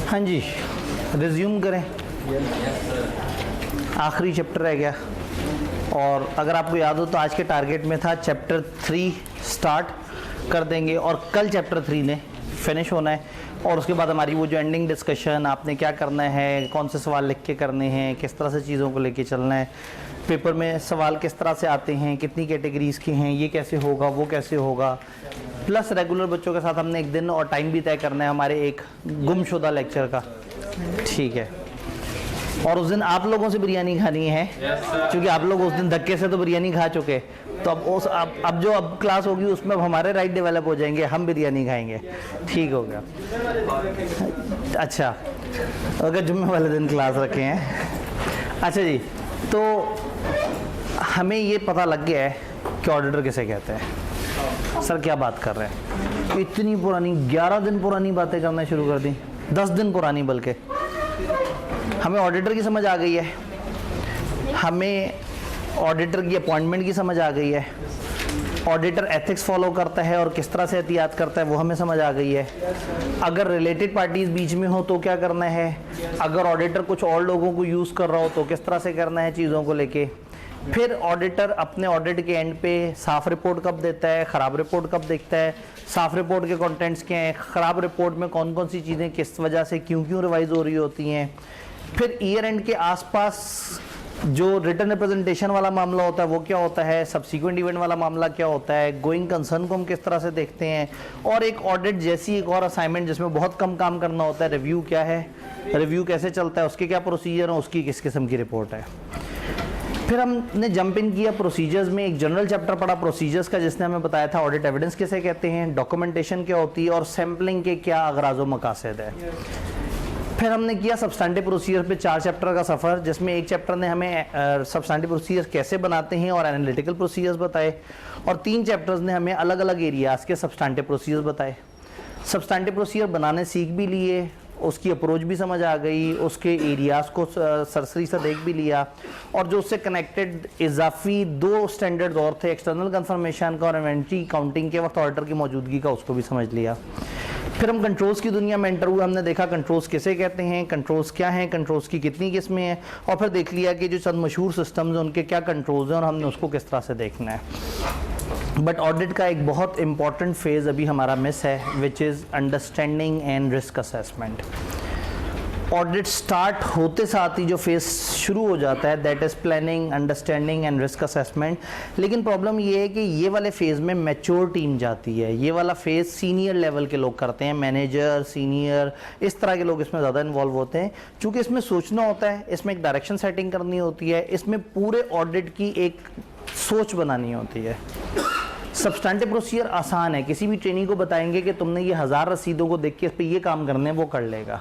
हाँ जी, रिज्यूम करें। आखिरी चैप्टर रह गया, और अगर आपको याद हो तो आज के टारगेट में था चैप्टर 3 स्टार्ट कर देंगे और कल चैप्टर 3 ने फिनिश होना है। और उसके बाद हमारी वो जो एंडिंग डिस्कशन, आपने क्या करना है, कौन से सवाल लिख के करने हैं, किस तरह से चीज़ों को लेके चलना है, पेपर में सवाल किस तरह से आते हैं, कितनी कैटेगरीज़ के हैं, ये कैसे होगा, वो कैसे होगा, प्लस रेगुलर बच्चों के साथ हमने एक दिन और टाइम भी तय करना है हमारे एक गुमशुदा लेक्चर का, ठीक है। और उस दिन आप लोगों से बिरयानी खानी है, क्योंकि आप लोग उस दिन धक्के से तो बिरयानी खा चुके, तो अब जो क्लास होगी उसमें अब हमारे राइट डेवलप हो जाएंगे, हम बिरयानी खाएंगे, ठीक हो गया। अच्छा, अगर जुम्मे वाले दिन क्लास रखे हैं। अच्छा जी, तो हमें ये पता लग गया है कि ऑडिटर किसे कहते हैं। सर क्या बात कर रहे हैं, इतनी पुरानी 11 दिन पुरानी बातें करना शुरू कर दी, 10 दिन पुरानी, बल्कि हमें ऑडिटर की समझ आ गई है, हमें ऑडिटर की अपॉइंटमेंट की समझ आ गई है, ऑडिटर एथिक्स फॉलो करता है और किस तरह से एहतियात करता है वो हमें समझ आ गई है। अगर रिलेटेड पार्टीज बीच में हो तो क्या करना है, अगर ऑडिटर कुछ और लोगों को यूज़ कर रहा हो तो किस तरह से करना है चीज़ों को लेके। फिर ऑडिटर अपने ऑडिट के एंड पे साफ़ रिपोर्ट कब देता है, ख़राब रिपोर्ट कब देखता है, साफ़ रिपोर्ट के कंटेंट्स क्या हैं, ख़राब रिपोर्ट में कौन कौन सी चीज़ें किस वजह से क्यों रिवाइज हो रही होती हैं। फिर ईयर एंड के आसपास जो रिटर्न रिप्रेजेंटेशन वाला मामला होता है वो क्या होता है, सब्सिक्वेंट इवेंट वाला मामला क्या होता है, गोइंग कंसर्न को हम किस तरह से देखते हैं, और एक ऑडिट जैसी एक और असाइनमेंट जिसमें बहुत कम काम करना होता है, रिव्यू क्या है, रिव्यू कैसे चलता है, उसके क्या प्रोसीजर हैं, उसकी किस किस्म की रिपोर्ट है। फिर हमने जंप इन किया प्रोसीजर्स में, एक जनरल चैप्टर पढ़ा प्रोसीजर्स का जिसने हमें बताया था ऑडिट एविडेंस किसे कहते हैं, डॉक्यूमेंटेशन क्या होती है और सैम्पलिंग के क्या अगराज़ व मकासद है। फिर हमने किया सब्सटैंटिव प्रोसीजर पे 4 चैप्टर का सफ़र, जिसमें एक चैप्टर ने हमें सब्सटैंटिव प्रोसीजर कैसे बनाते हैं और एनालिटिकल प्रोसीजर्स बताए, और 3 चैप्टर्स ने हमें अलग अलग एरियाज़ के सब्सटैंटिव प्रोसीजर्स बताए। सब्सटैंटिव प्रोसीजर बनाने सीख भी लिए, उसकी अप्रोच भी समझ आ गई, उसके एरियाज़ को सरसरी सा देख भी लिया, और जो उससे कनेक्टेड इजाफी 2 स्टैंडर्ड्स और थे, एक्सटर्नल कंफर्मेशन का और इन्वेंट्री काउंटिंग के वक्त ऑडिटर की मौजूदगी का, उसको भी समझ लिया। फिर हम कंट्रोल्स की दुनिया में एंटर हुए, हमने देखा कंट्रोल्स किसे कहते हैं, कंट्रोल्स क्या हैं, कंट्रोल्स की कितनी किस्में हैं, और फिर देख लिया कि जो चंद मशहूर सिस्टम्स हैं उनके क्या कंट्रोल्स हैं और हमने उसको किस तरह से देखना है। बट ऑडिट का एक बहुत इंपॉर्टेंट फेज़ अभी हमारा मिस है, which is understanding and risk assessment. Audit start होते साथ ही जो फेज़ शुरू हो जाता है that is planning, understanding and risk assessment. लेकिन प्रॉब्लम ये है कि ये वाले फेज़ में मैच्योर टीम जाती है, ये वाला फेज़ सीनियर लेवल के लोग करते हैं, मैनेजर, सीनियर, इस तरह के लोग इसमें ज़्यादा इन्वॉल्व होते हैं, क्योंकि इसमें सोचना होता है, इसमें एक डायरेक्शन सेटिंग करनी होती है, इसमें पूरे ऑडिट की एक सोच बनानी होती है। सब्सटैंटिव प्रोसीजर आसान है, किसी भी ट्रेनी को बताएंगे कि तुमने ये 1000 रसीदों को देख के इस पर ये काम करने हैं, वो कर लेगा।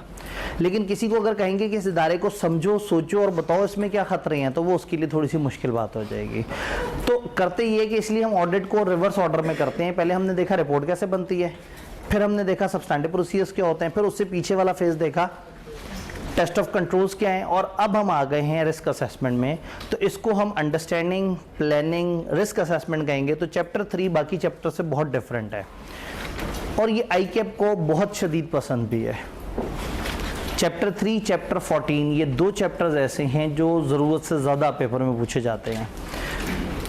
लेकिन किसी को अगर कहेंगे कि इस इदारे को समझो, सोचो और बताओ इसमें क्या खतरे हैं, तो वो उसके लिए थोड़ी सी मुश्किल बात हो जाएगी। तो करते ये कि इसलिए हम ऑडिट को रिवर्स ऑर्डर में करते हैं। पहले हमने देखा रिपोर्ट कैसे बनती है, फिर हमने देखा सब्सटैंटिव प्रोसीजर्स क्या होते हैं, फिर उससे पीछे वाला फेज़ देखा टेस्ट ऑफ कंट्रोल्स क्या हैं, और अब हम आ गए हैं रिस्क असेसमेंट में। तो इसको हम अंडरस्टैंडिंग, प्लानिंग, रिस्क असेसमेंट कहेंगे। तो चैप्टर 3 बाकी चैप्टर से बहुत डिफरेंट है, और ये आईकैप को बहुत शदीद पसंद भी है। चैप्टर 3, चैप्टर 14, ये 2 चैप्टर्स ऐसे हैं जो ज़रूरत से ज़्यादा पेपर में पूछे जाते हैं।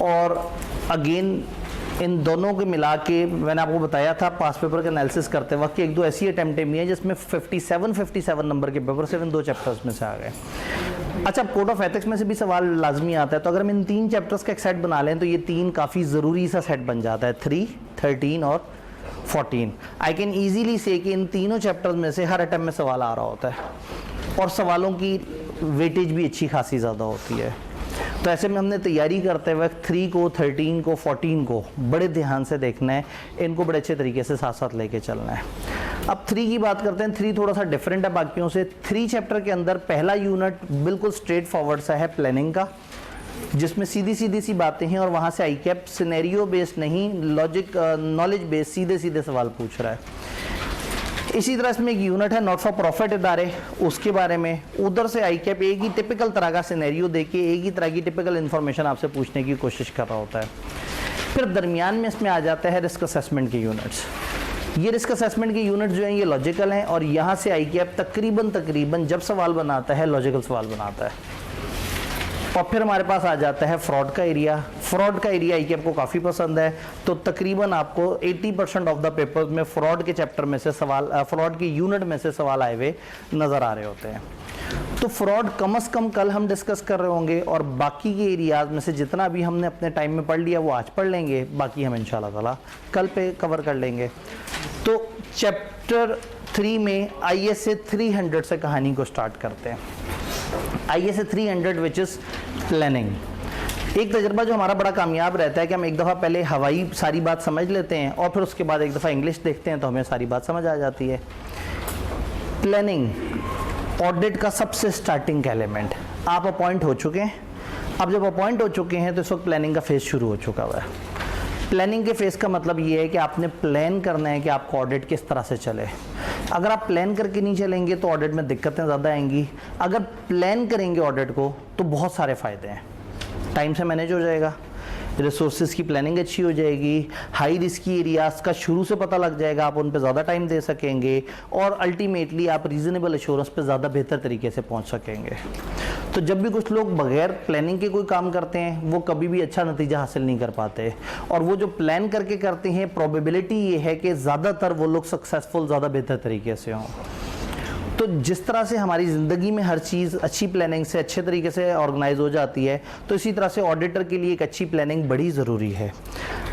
और अगेन इन दोनों के मिला के मैंने आपको बताया था पास पेपर का एनालिसिस करते वक्त कि 1-2 ऐसी अटैम्प्टें भी हैं जिसमें 57 नंबर के पेपर सिर्फ इन 2 चैप्टर्स में से आ गए। अच्छा, कोड ऑफ एथिक्स में से भी सवाल लाजमी आता है, तो अगर हम इन 3 चैप्टर्स का एक सेट बना लें तो ये 3 काफ़ी ज़रूरी सा सेट बन जाता है, 3, 13 और 14। आई कैन ईजीली से कि इन तीनों चैप्टर्स में से हर अटैम्प्ट में सवाल आ रहा होता है, और सवालों की वेटेज भी अच्छी खासी ज़्यादा होती है। तो ऐसे में हमने तैयारी करते वक्त 3 को, 13 को, 14 को बड़े ध्यान से देखना है, इनको बड़े अच्छे तरीके से साथ साथ लेके चलना है। अब 3 की बात करते हैं। 3 थोड़ा सा डिफरेंट है बाकियों से। 3 चैप्टर के अंदर पहला यूनिट बिल्कुल स्ट्रेट फॉरवर्ड सा है प्लानिंग का, जिसमें सीधी सी बातें हैं, और वहाँ से आईकैप सिनेरियो बेस्ड नहीं, लॉजिक नॉलेज बेस्ड सीधे सवाल पूछ रहा है। इसी तरह इसमें एक यूनिट है नॉट फॉर प्रॉफिट इदारे, उसके बारे में उधर से आईकैप एक ही टिपिकल तरह का सिनेरियो देके एक ही तरह की टिपिकल इन्फॉर्मेशन आपसे पूछने की कोशिश कर रहा होता है। फिर दरमियान में इसमें आ जाता है रिस्क असेसमेंट के यूनिट्स। ये रिस्क असेसमेंट के यूनिट जो हैं ये लॉजिकल हैं, और यहाँ से आई कैप तकरीबन जब सवाल बनाता है लॉजिकल सवाल बनाता है। और फिर हमारे पास आ जाता है फ्रॉड का एरिया। फ्रॉड का एरिया आई कैप को काफ़ी पसंद है, तो तकरीबन आपको 80% ऑफ द पेपर्स में फ्रॉड के चैप्टर में से सवाल, फ्रॉड के यूनिट में से सवाल आए हुए नज़र आ रहे होते हैं। तो फ्रॉड कम से कम कल हम डिस्कस कर रहे होंगे, और बाकी के एरियाज में से जितना भी हमने अपने टाइम में पढ़ लिया वो आज पढ़ लेंगे, बाकी हम इंशाल्लाह ताला कल पे कवर कर लेंगे। तो चैप्टर 3 में ISA 300 से कहानी को स्टार्ट करते हैं। ISA 300 which is planning. एक तजर्बा जो हमारा बड़ा कामयाब रहता है कि हम एक दफ़ा पहले हवाई सारी बात समझ लेते हैं और फिर उसके बाद एक दफ़ा इंग्लिश देखते हैं तो हमें सारी बात समझ आ जाती है। प्लानिंग ऑडिट का सबसे स्टार्टिंग का एलिमेंट। आप अपॉइंट हो चुके हैं, अब जब अपॉइंट हो चुके हैं तो इस वक्त प्लानिंग का फेज़ शुरू हो चुका हुआ है। प्लानिंग के फेज़ का मतलब ये है कि आपने प्लान करना है कि आपको ऑडिट किस तरह से चले। अगर आप प्लान करके नहीं चलेंगे तो ऑडिट में दिक्कतें ज़्यादा आएंगी। अगर प्लान करेंगे ऑडिट को तो बहुत सारे फ़ायदे हैं। टाइम से मैनेज हो जाएगा, रिसोर्सेज की प्लानिंग अच्छी हो जाएगी, हाई रिस्की एरियाज़ का शुरू से पता लग जाएगा, आप उन पे ज़्यादा टाइम दे सकेंगे, और अल्टीमेटली आप रीज़नेबल एश्योरेंस पे ज़्यादा बेहतर तरीके से पहुंच सकेंगे। तो जब भी कुछ लोग बगैर प्लानिंग के कोई काम करते हैं वो कभी भी अच्छा नतीजा हासिल नहीं कर पाते, और वो जो प्लान करके करते हैं प्रोबेबिलिटी ये है कि ज़्यादातर वो लोग सक्सेसफुल ज़्यादा बेहतर तरीके से हों। तो जिस तरह से हमारी ज़िंदगी में हर चीज़ अच्छी प्लानिंग से अच्छे तरीके से ऑर्गेनाइज हो जाती है, तो इसी तरह से ऑडिटर के लिए एक अच्छी प्लानिंग बड़ी ज़रूरी है।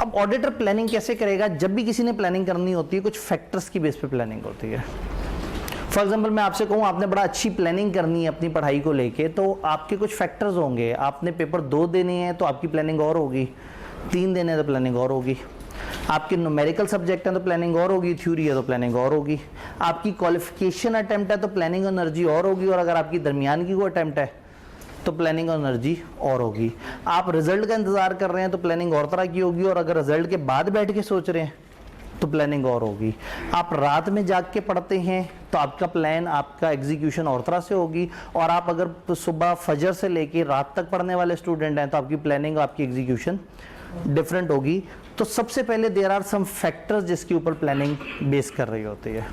अब ऑडिटर प्लानिंग कैसे करेगा? जब भी किसी ने प्लानिंग करनी होती है कुछ फैक्टर्स की बेस पे प्लानिंग होती है। फॉर एग्जाम्पल मैं आपसे कहूँ आपने बड़ा अच्छी प्लानिंग करनी है अपनी पढ़ाई को लेके, तो आपके कुछ फैक्टर्स होंगे। आपने पेपर 2 देने हैं तो आपकी प्लानिंग और होगी, 3 देने हैं तो प्लानिंग और होगी, आपके न्यूमेरिकल सब्जेक्ट हैं तो प्लानिंग और होगी, थ्योरी है तो प्लानिंग और होगी, आपकी क्वालिफिकेशन अटेम्प्ट है तो प्लानिंग और एनर्जी और होगी, और अगर आपकी दरमियान की कोई अटेम्प्ट है तो प्लानिंग और एनर्जी और होगी। आप रिजल्ट का इंतज़ार कर रहे हैं तो प्लानिंग और तरह की होगी, और अगर रिजल्ट के बाद बैठ के सोच रहे हैं तो प्लानिंग और होगी। आप रात में जाग के पढ़ते हैं तो आपका प्लान, आपका एग्जीक्यूशन और तरह से होगी, और आप अगर सुबह फजर से लेके रात तक पढ़ने वाले स्टूडेंट हैं तो आपकी प्लानिंग और आपकी एग्जीक्यूशन डिफरेंट होगी। तो सबसे पहले देयर आर सम फैक्टर्स जिसके ऊपर प्लानिंग बेस कर रही होती है।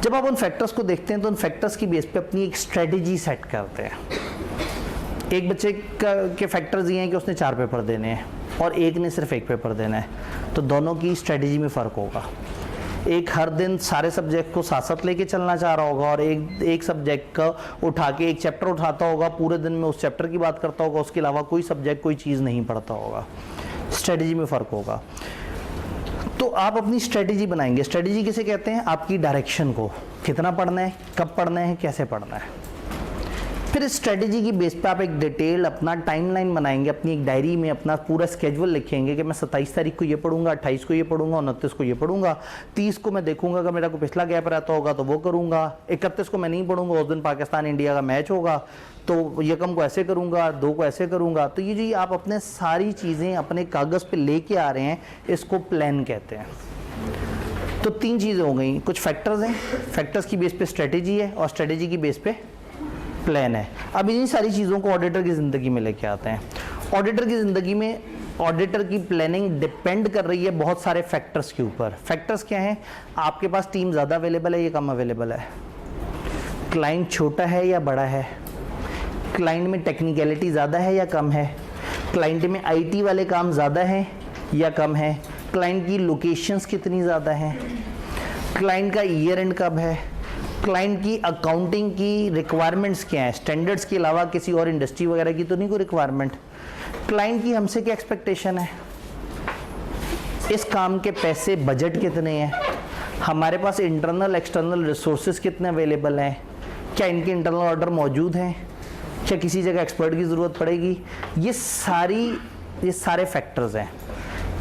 जब आप उन फैक्टर्स को देखते हैं तो उन फैक्टर्स की बेस पे अपनी एक स्ट्रेटजी सेट करते हैं। एक बच्चे के फैक्टर्स ये हैं कि उसने 4 पेपर देने हैं और एक ने सिर्फ 1 पेपर देना है, तो दोनों की स्ट्रेटजी में फ़र्क होगा। एक हर दिन सारे सब्जेक्ट को साथ साथ लेके चलना चाह रहा होगा, और एक सब्जेक्ट का उठा के एक चैप्टर उठाता होगा, पूरे दिन में उस चैप्टर की बात करता होगा, उसके अलावा कोई सब्जेक्ट कोई चीज़ नहीं पढ़ता होगा। स्ट्रेटजी में फ़र्क होगा। तो आप अपनी स्ट्रेटजी बनाएंगे। स्ट्रेटजी किसे कहते हैं? आपकी डायरेक्शन को, कितना पढ़ना है, कब पढ़ना है, कैसे पढ़ना है। फिर इस स्ट्रेटजी की बेस पे आप एक डिटेल अपना टाइमलाइन बनाएंगे, अपनी एक डायरी में अपना पूरा स्केड्यूल लिखेंगे कि मैं 27 तारीख को ये पढ़ूंगा, 28 को ये पढ़ूंगा, 29 को ये पढ़ूंगा, 30 को मैं देखूंगा कि मेरा कोई पिछला गैप रहता होगा तो वो करूंगा, 31 को मैं नहीं पढ़ूंगा, उस दिन पाकिस्तान इंडिया का मैच होगा तो यकम को ऐसे करूंगा, 2 को ऐसे करूंगा। तो ये जो आप अपने सारी चीज़ें अपने कागज़ पे लेके आ रहे हैं, इसको प्लान कहते हैं। तो 3 चीज़ें हो गई, कुछ फैक्टर्स हैं, फैक्टर्स की बेस पे स्ट्रेटेजी है और स्ट्रेटेजी की बेस पे प्लान है। अब इन्हीं सारी चीज़ों को ऑडिटर की ज़िंदगी में लेके आते हैं। ऑडिटर की ज़िंदगी में ऑडिटर की प्लानिंग डिपेंड कर रही है बहुत सारे फैक्टर्स के ऊपर। फैक्टर्स क्या हैं? आपके पास टीम ज़्यादा अवेलेबल है या कम अवेलेबल है, क्लाइंट छोटा है या बड़ा है, क्लाइंट में टेक्निकलिटी ज़्यादा है या कम है, क्लाइंट में IT वाले काम ज़्यादा हैं या कम है, क्लाइंट की लोकेशंस कितनी ज़्यादा हैं, क्लाइंट का ईयर एंड कब है, क्लाइंट की अकाउंटिंग की रिक्वायरमेंट्स क्या हैं, स्टैंडर्ड्स के अलावा किसी और इंडस्ट्री वगैरह की तो नहीं कोई रिक्वायरमेंट, क्लाइंट की हमसे क्या एक्सपेक्टेशन है, इस काम के पैसे बजट कितने हैं, हमारे पास इंटरनल एक्सटर्नल रिसोर्सेज कितने अवेलेबल हैं, क्या इनके इंटरनल ऑर्डर मौजूद हैं, क्या किसी जगह एक्सपर्ट की ज़रूरत पड़ेगी। ये सारे फैक्टर्स हैं।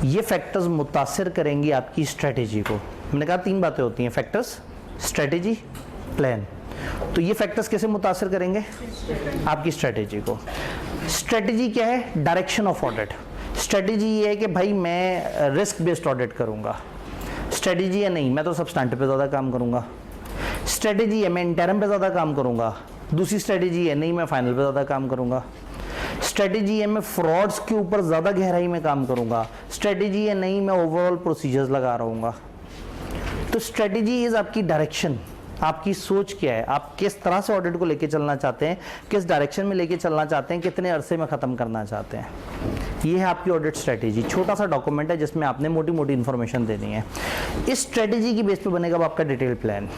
ये फैक्टर्स मुतासिर करेंगी आपकी स्ट्रेटेजी को। मैंने कहा 3 बातें होती हैं, फैक्टर्स, स्ट्रेटेजी, प्लान। तो ये फैक्टर्स कैसे मुतासिर करेंगे आपकी स्ट्रेटेजी को? स्ट्रेटेजी क्या है? Direction of audit. स्ट्रेटेजी ये है कि भाई मैं रिस्क बेस्ड ऑडिट करूंगा। स्ट्रेटेजी है नहीं मैं तो सब्सटेंटिव पे ज़्यादा काम करूंगा। स्ट्रेटेजी है मैं इंटरम पे ज़्यादा काम करूंगा। दूसरी स्ट्रेटेजी है नहीं मैं फाइनल पे ज़्यादा काम करूंगा। स्ट्रेटेजी है मैं फ्रॉड्स के ऊपर ज़्यादा गहराई में काम करूंगा। स्ट्रेटेजी है नहीं मैं ओवरऑल प्रोसीजर्स लगा रहूँगा। तो स्ट्रेटेजी इज आपकी डायरेक्शन, आपकी सोच क्या है, आप किस तरह से ऑडिट को लेके चलना चाहते हैं, किस डायरेक्शन में लेके चलना चाहते हैं, कितने अरसे में ख़त्म करना चाहते हैं। ये है आपकी ऑडिट स्ट्रेटेजी। छोटा सा डॉक्यूमेंट है जिसमें आपने मोटी मोटी इन्फॉर्मेशन देनी है। इस स्ट्रेटेजी की बेस पे बनेगा अब आपका डिटेल प्लान।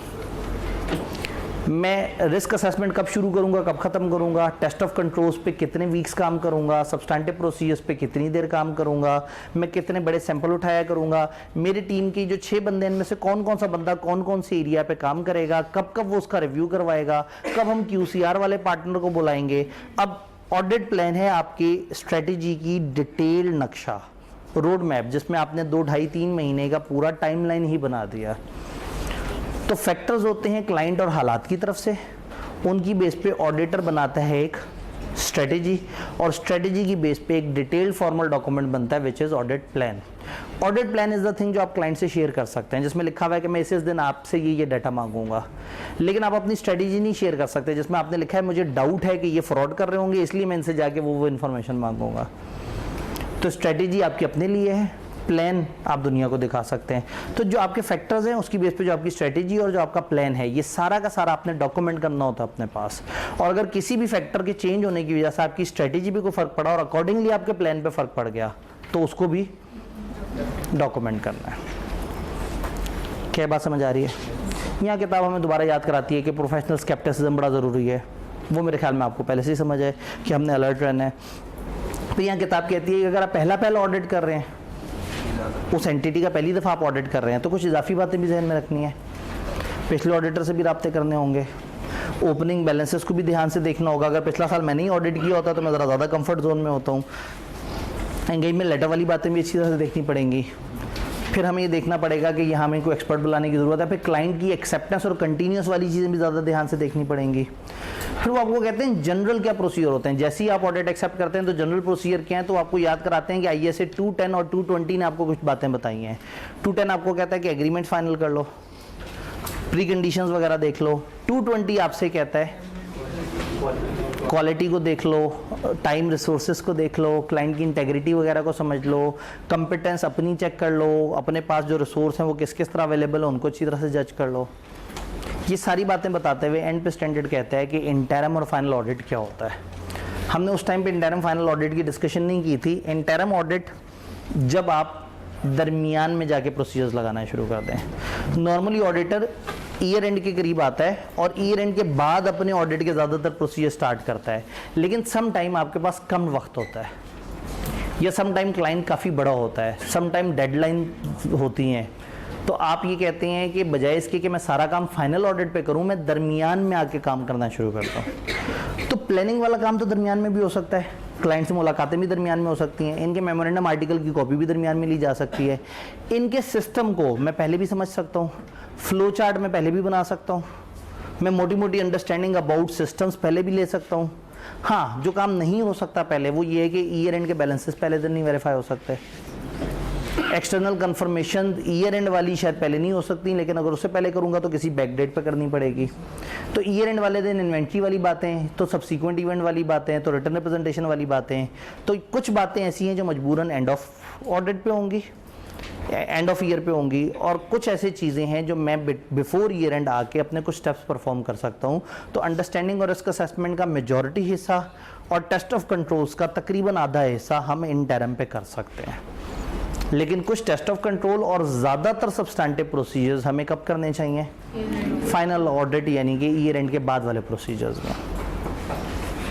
मैं रिस्क असेसमेंट कब शुरू करूंगा, कब खत्म करूंगा, टेस्ट ऑफ कंट्रोल्स पे कितने वीक्स काम करूंगा, सब्सटैंटिव प्रोसीजर्स पे कितनी देर काम करूंगा, मैं कितने बड़े सैंपल उठाया करूंगा, मेरी टीम की जो 6 बंदे इनमें से कौन कौन सा बंदा कौन कौन से एरिया पे काम करेगा, कब कब वो उसका रिव्यू करवाएगा, कब हम QCR वाले पार्टनर को बुलाएंगे। अब ऑडिट प्लान है आपकी स्ट्रेटेजी की डिटेल नक्शा, रोड मैप, जिसमें आपने 2, 2.5, 3 महीने का पूरा टाइमलाइन ही बना दिया। तो फैक्टर्स होते हैं क्लाइंट और हालात की तरफ से, उनकी बेस पे ऑडिटर बनाता है एक स्ट्रेटेजी, और स्ट्रेटेजी की बेस पे एक डिटेल्ड फॉर्मल डॉक्यूमेंट बनता है which is audit plan. Audit plan is the thing जो आप क्लाइंट से शेयर कर सकते हैं, जिसमें लिखा हुआ है कि मैं इस दिन आपसे ये डाटा मांगूंगा। लेकिन आप अपनी स्ट्रेटेजी नहीं शेयर कर सकते जिसमें आपने लिखा है मुझे डाउट है कि ये फ्रॉड कर रहे होंगे, इसलिए मैं इनसे जाके वो इन्फॉर्मेशन मांगूंगा। तो स्ट्रेटेजी आपकी अपने लिए है, प्लान आप दुनिया को दिखा सकते हैं। तो जो आपके फैक्टर्स हैं उसकी बेस पे जो आपकी स्ट्रेटेजी और जो आपका प्लान है, ये सारा का सारा आपने डॉक्यूमेंट करना होता है अपने पास। और अगर किसी भी फैक्टर के चेंज होने की वजह से आपकी स्ट्रेटेजी पे कोई फर्क पड़ा और अकॉर्डिंगली आपके प्लान पे फर्क पड़ गया, तो उसको भी डॉक्यूमेंट करना है। क्या बात समझ आ रही है? यहाँ किताब हमें दोबारा याद कराती है कि प्रोफेशनल स्केप्टिसिज्म बड़ा ज़रूरी है। वो मेरे ख्याल में आपको पहले से ही समझ है कि हमने अलर्ट रहना है। तो यहाँ किताब कहती है कि अगर आप पहला ऑडिट कर रहे हैं, उस एंटिटी का पहली दफ़ा आप ऑडिट कर रहे हैं, तो कुछ इजाफी बातें भी जहन में रखनी है। पिछले ऑडिटर से भी राब्ते करने होंगे, ओपनिंग बैलेंसेस को भी ध्यान से देखना होगा। अगर पिछला साल मैंने ही ऑडिट किया होता तो मैं ज़रा ज़्यादा कंफर्ट जोन में होता हूँ। एंगेज में लेटर वाली बातें भी अच्छी तरह से देखनी पड़ेंगी। फिर हमें ये देखना पड़ेगा कि यहाँ हमें कोई एक्सपर्ट बुलाने की ज़रूरत है। फिर क्लाइंट की एक्सेप्टेंस और कंटिन्यूस वाली चीज़ें भी ज़्यादा ध्यान से देखनी पड़ेंगी। फिर वो आपको कहते हैं जनरल क्या प्रोसीजर होते हैं। जैसे ही आप ऑडिट एक्सेप्ट करते हैं तो जनरल प्रोसीजर क्या है, तो आपको याद कराते हैं कि ISA 210 और 220 ने आपको कुछ बातें बताई हैं। 210 आपको कहता है कि एग्रीमेंट फाइनल कर लो, प्री कंडीशंस वगैरह देख लो। 220 आपसे कहता है क्वालिटी को देख लो, टाइम रिसोर्सेज को देख लो, क्लाइंट की इंटेग्रिटी वगैरह को समझ लो, कंपिटेंस अपनी चेक कर लो, अपने पास जो रिसोर्स हैं वो किस किस तरह अवेलेबल है उनको अच्छी तरह से जज कर लो। ये सारी बातें बताते हुए एंड पे स्टैंडर्ड कहता है कि इंटरम और फाइनल ऑडिट क्या होता है। हमने उस टाइम पे इंटरम फाइनल ऑडिट की डिस्कशन नहीं की थी। इंटरम ऑडिट जब आप दरमियान में जाके प्रोसीजर्स लगाना शुरू कर दें। नॉर्मली ऑडिटर ईयर एंड के करीब आता है और ईयर एंड के बाद अपने ऑडिट के ज़्यादातर प्रोसीजर स्टार्ट करता है। लेकिन सम टाइम आपके पास कम वक्त होता है, या सम टाइम क्लाइंट काफ़ी बड़ा होता है, सम टाइम डेडलाइन होती हैं। तो आप ये कहते हैं कि बजाय इसके कि मैं सारा काम फाइनल ऑडिट पे करूं, मैं दरमियान में आके काम करना शुरू करता हूं। तो प्लानिंग वाला काम तो दरमियान में भी हो सकता है, क्लाइंट से मुलाकातें भी दरमियान में हो सकती हैं, इनके मेमोरेंडम आर्टिकल की कॉपी भी दरमियान में ली जा सकती है। इनके सिस्टम को मैं पहले भी समझ सकता हूँ, फ्लो चार्ट मैं पहले भी बना सकता हूँ, मैं मोटी मोटी अंडरस्टैंडिंग अबाउट सिस्टम्स पहले भी ले सकता हूँ। हाँ, जो काम नहीं हो सकता पहले वो ये है कि ईयर एंड के बैलेंसेस पहले दिन नहीं वेरीफाई हो सकते। एक्सटर्नल कंफर्मेशन ईयर एंड वाली शायद पहले नहीं हो सकती, लेकिन अगर उससे पहले करूंगा तो किसी बैक डेट पर करनी पड़ेगी। तो ईयर एंड वाले दिन इन्वेंट्री वाली बातें, तो सब्सीक्वेंट इवेंट वाली बातें, तो रिटर्न रिप्रेजेंटेशन वाली बातें। तो कुछ बातें ऐसी हैं जो मजबूरन एंड ऑफ ऑडिट पे होंगी, एंड ऑफ ईयर पे होंगी, और कुछ ऐसी चीज़ें हैं जो मैं बिफोर ईयर एंड आके अपने कुछ स्टेप्स परफॉर्म कर सकता हूँ। तो अंडरस्टैंडिंग और रिस्क असेसमेंट का मेजॉरिटी हिस्सा और टेस्ट ऑफ कंट्रोल्स का तकरीबन आधा हिस्सा हम इंटरम पे कर सकते हैं। लेकिन कुछ टेस्ट ऑफ कंट्रोल और ज़्यादातर सब्सटैंटिव प्रोसीजर्स हमें कब करने चाहिए? फाइनल ऑडिट यानी कि ईयर एंड के बाद वाले प्रोसीजर्स में।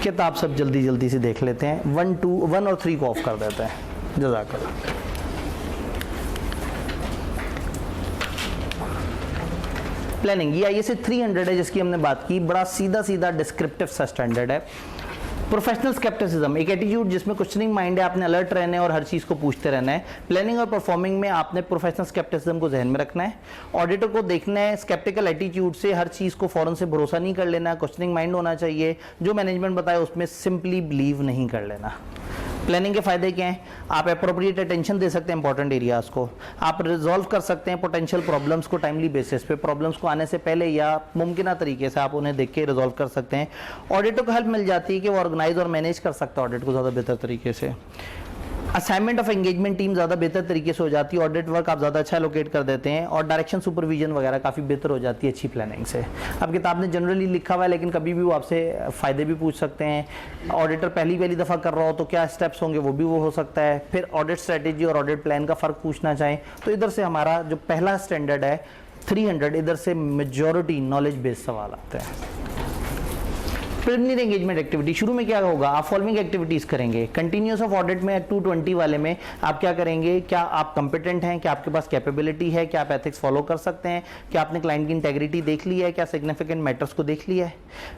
किताब सब जल्दी जल्दी से देख लेते हैं, 1 और 3 को ऑफ कर देते हैं। जज़ाकल्लाह। प्लानिंग, ये ISA 300 है जिसकी हमने बात की। बड़ा सीधा सीधा डिस्क्रिप्टिव सा स्टैंडर्ड है। प्रोफेशनल स्केप्टिसिज्म, एक एटीट्यूड जिसमें क्वेश्चनिंग माइंड है, आपने अलर्ट रहना है और हर चीज़ को पूछते रहना है। प्लानिंग और परफॉर्मिंग में आपने प्रोफेशनल स्केप्टिसिज्म को जहन में रखना है। ऑडिटर को देखना है स्केप्टिकल एटीट्यूड से, हर चीज़ को फ़ौरन से भरोसा नहीं कर लेना, क्वेश्चनिंग माइंड होना चाहिए। जो मैनेजमेंट बताए उसमें सिंपली बिलीव नहीं कर लेना। प्लानिंग के फायदे क्या हैं? आप अप्रोप्रिएट अटेंशन दे सकते हैं इंपॉर्टेंट एरियाज़ को, आप रिजॉल्व कर सकते हैं पोटेंशियल प्रॉब्लम्स को टाइमली बेसिस पे, प्रॉब्लम्स को आने से पहले या मुमकिन तरीके से आप उन्हें देख के रिजॉल्व कर सकते हैं। ऑडिटर को हेल्प मिल जाती है कि वो ऑर्गेनाइज और मैनेज कर सकता है ऑडिट को ज़्यादा बेहतर तरीके से। असाइनमेंट ऑफ एंगेजमेंट टीम ज़्यादा बेहतर तरीके से हो जाती है, ऑडिट वर्क आप ज़्यादा अच्छा लोकेट कर देते हैं, और डायरेक्शन सुपरविजन वगैरह काफ़ी बेहतर हो जाती है अच्छी प्लानिंग से। अब किताब ने जनरली लिखा हुआ है, लेकिन कभी भी वो आपसे फ़ायदे भी पूछ सकते हैं। ऑडिटर पहली दफ़ा कर रहा हो तो क्या स्टेप्स होंगे वो भी वो हो सकता है। फिर ऑडिट स्ट्रेटेजी और ऑडिट प्लान का फ़र्क पूछना चाहें तो इधर से हमारा जो पहला स्टैंडर्ड है 300, इधर से मेजॉरिटी नॉलेज बेस्ड सवाल आते हैं। प्रिलिमिनरी एंगेजमेंट एक्टिविटी, शुरू में क्या होगा, आप फॉलोइंग एक्टिविटीज करेंगे। कंटिन्यूस ऑफ ऑडिट में 220 वाले में आप क्या करेंगे, क्या आप कंपिटेंट हैं, क्या आपके पास कैपेबिलिटी है, क्या आप एथिक्स फॉलो कर सकते हैं, क्या आपने क्लाइंट की इंटेग्रिटी देख ली है, क्या सिग्निफिकेंट मैटर्स को देख लिया है।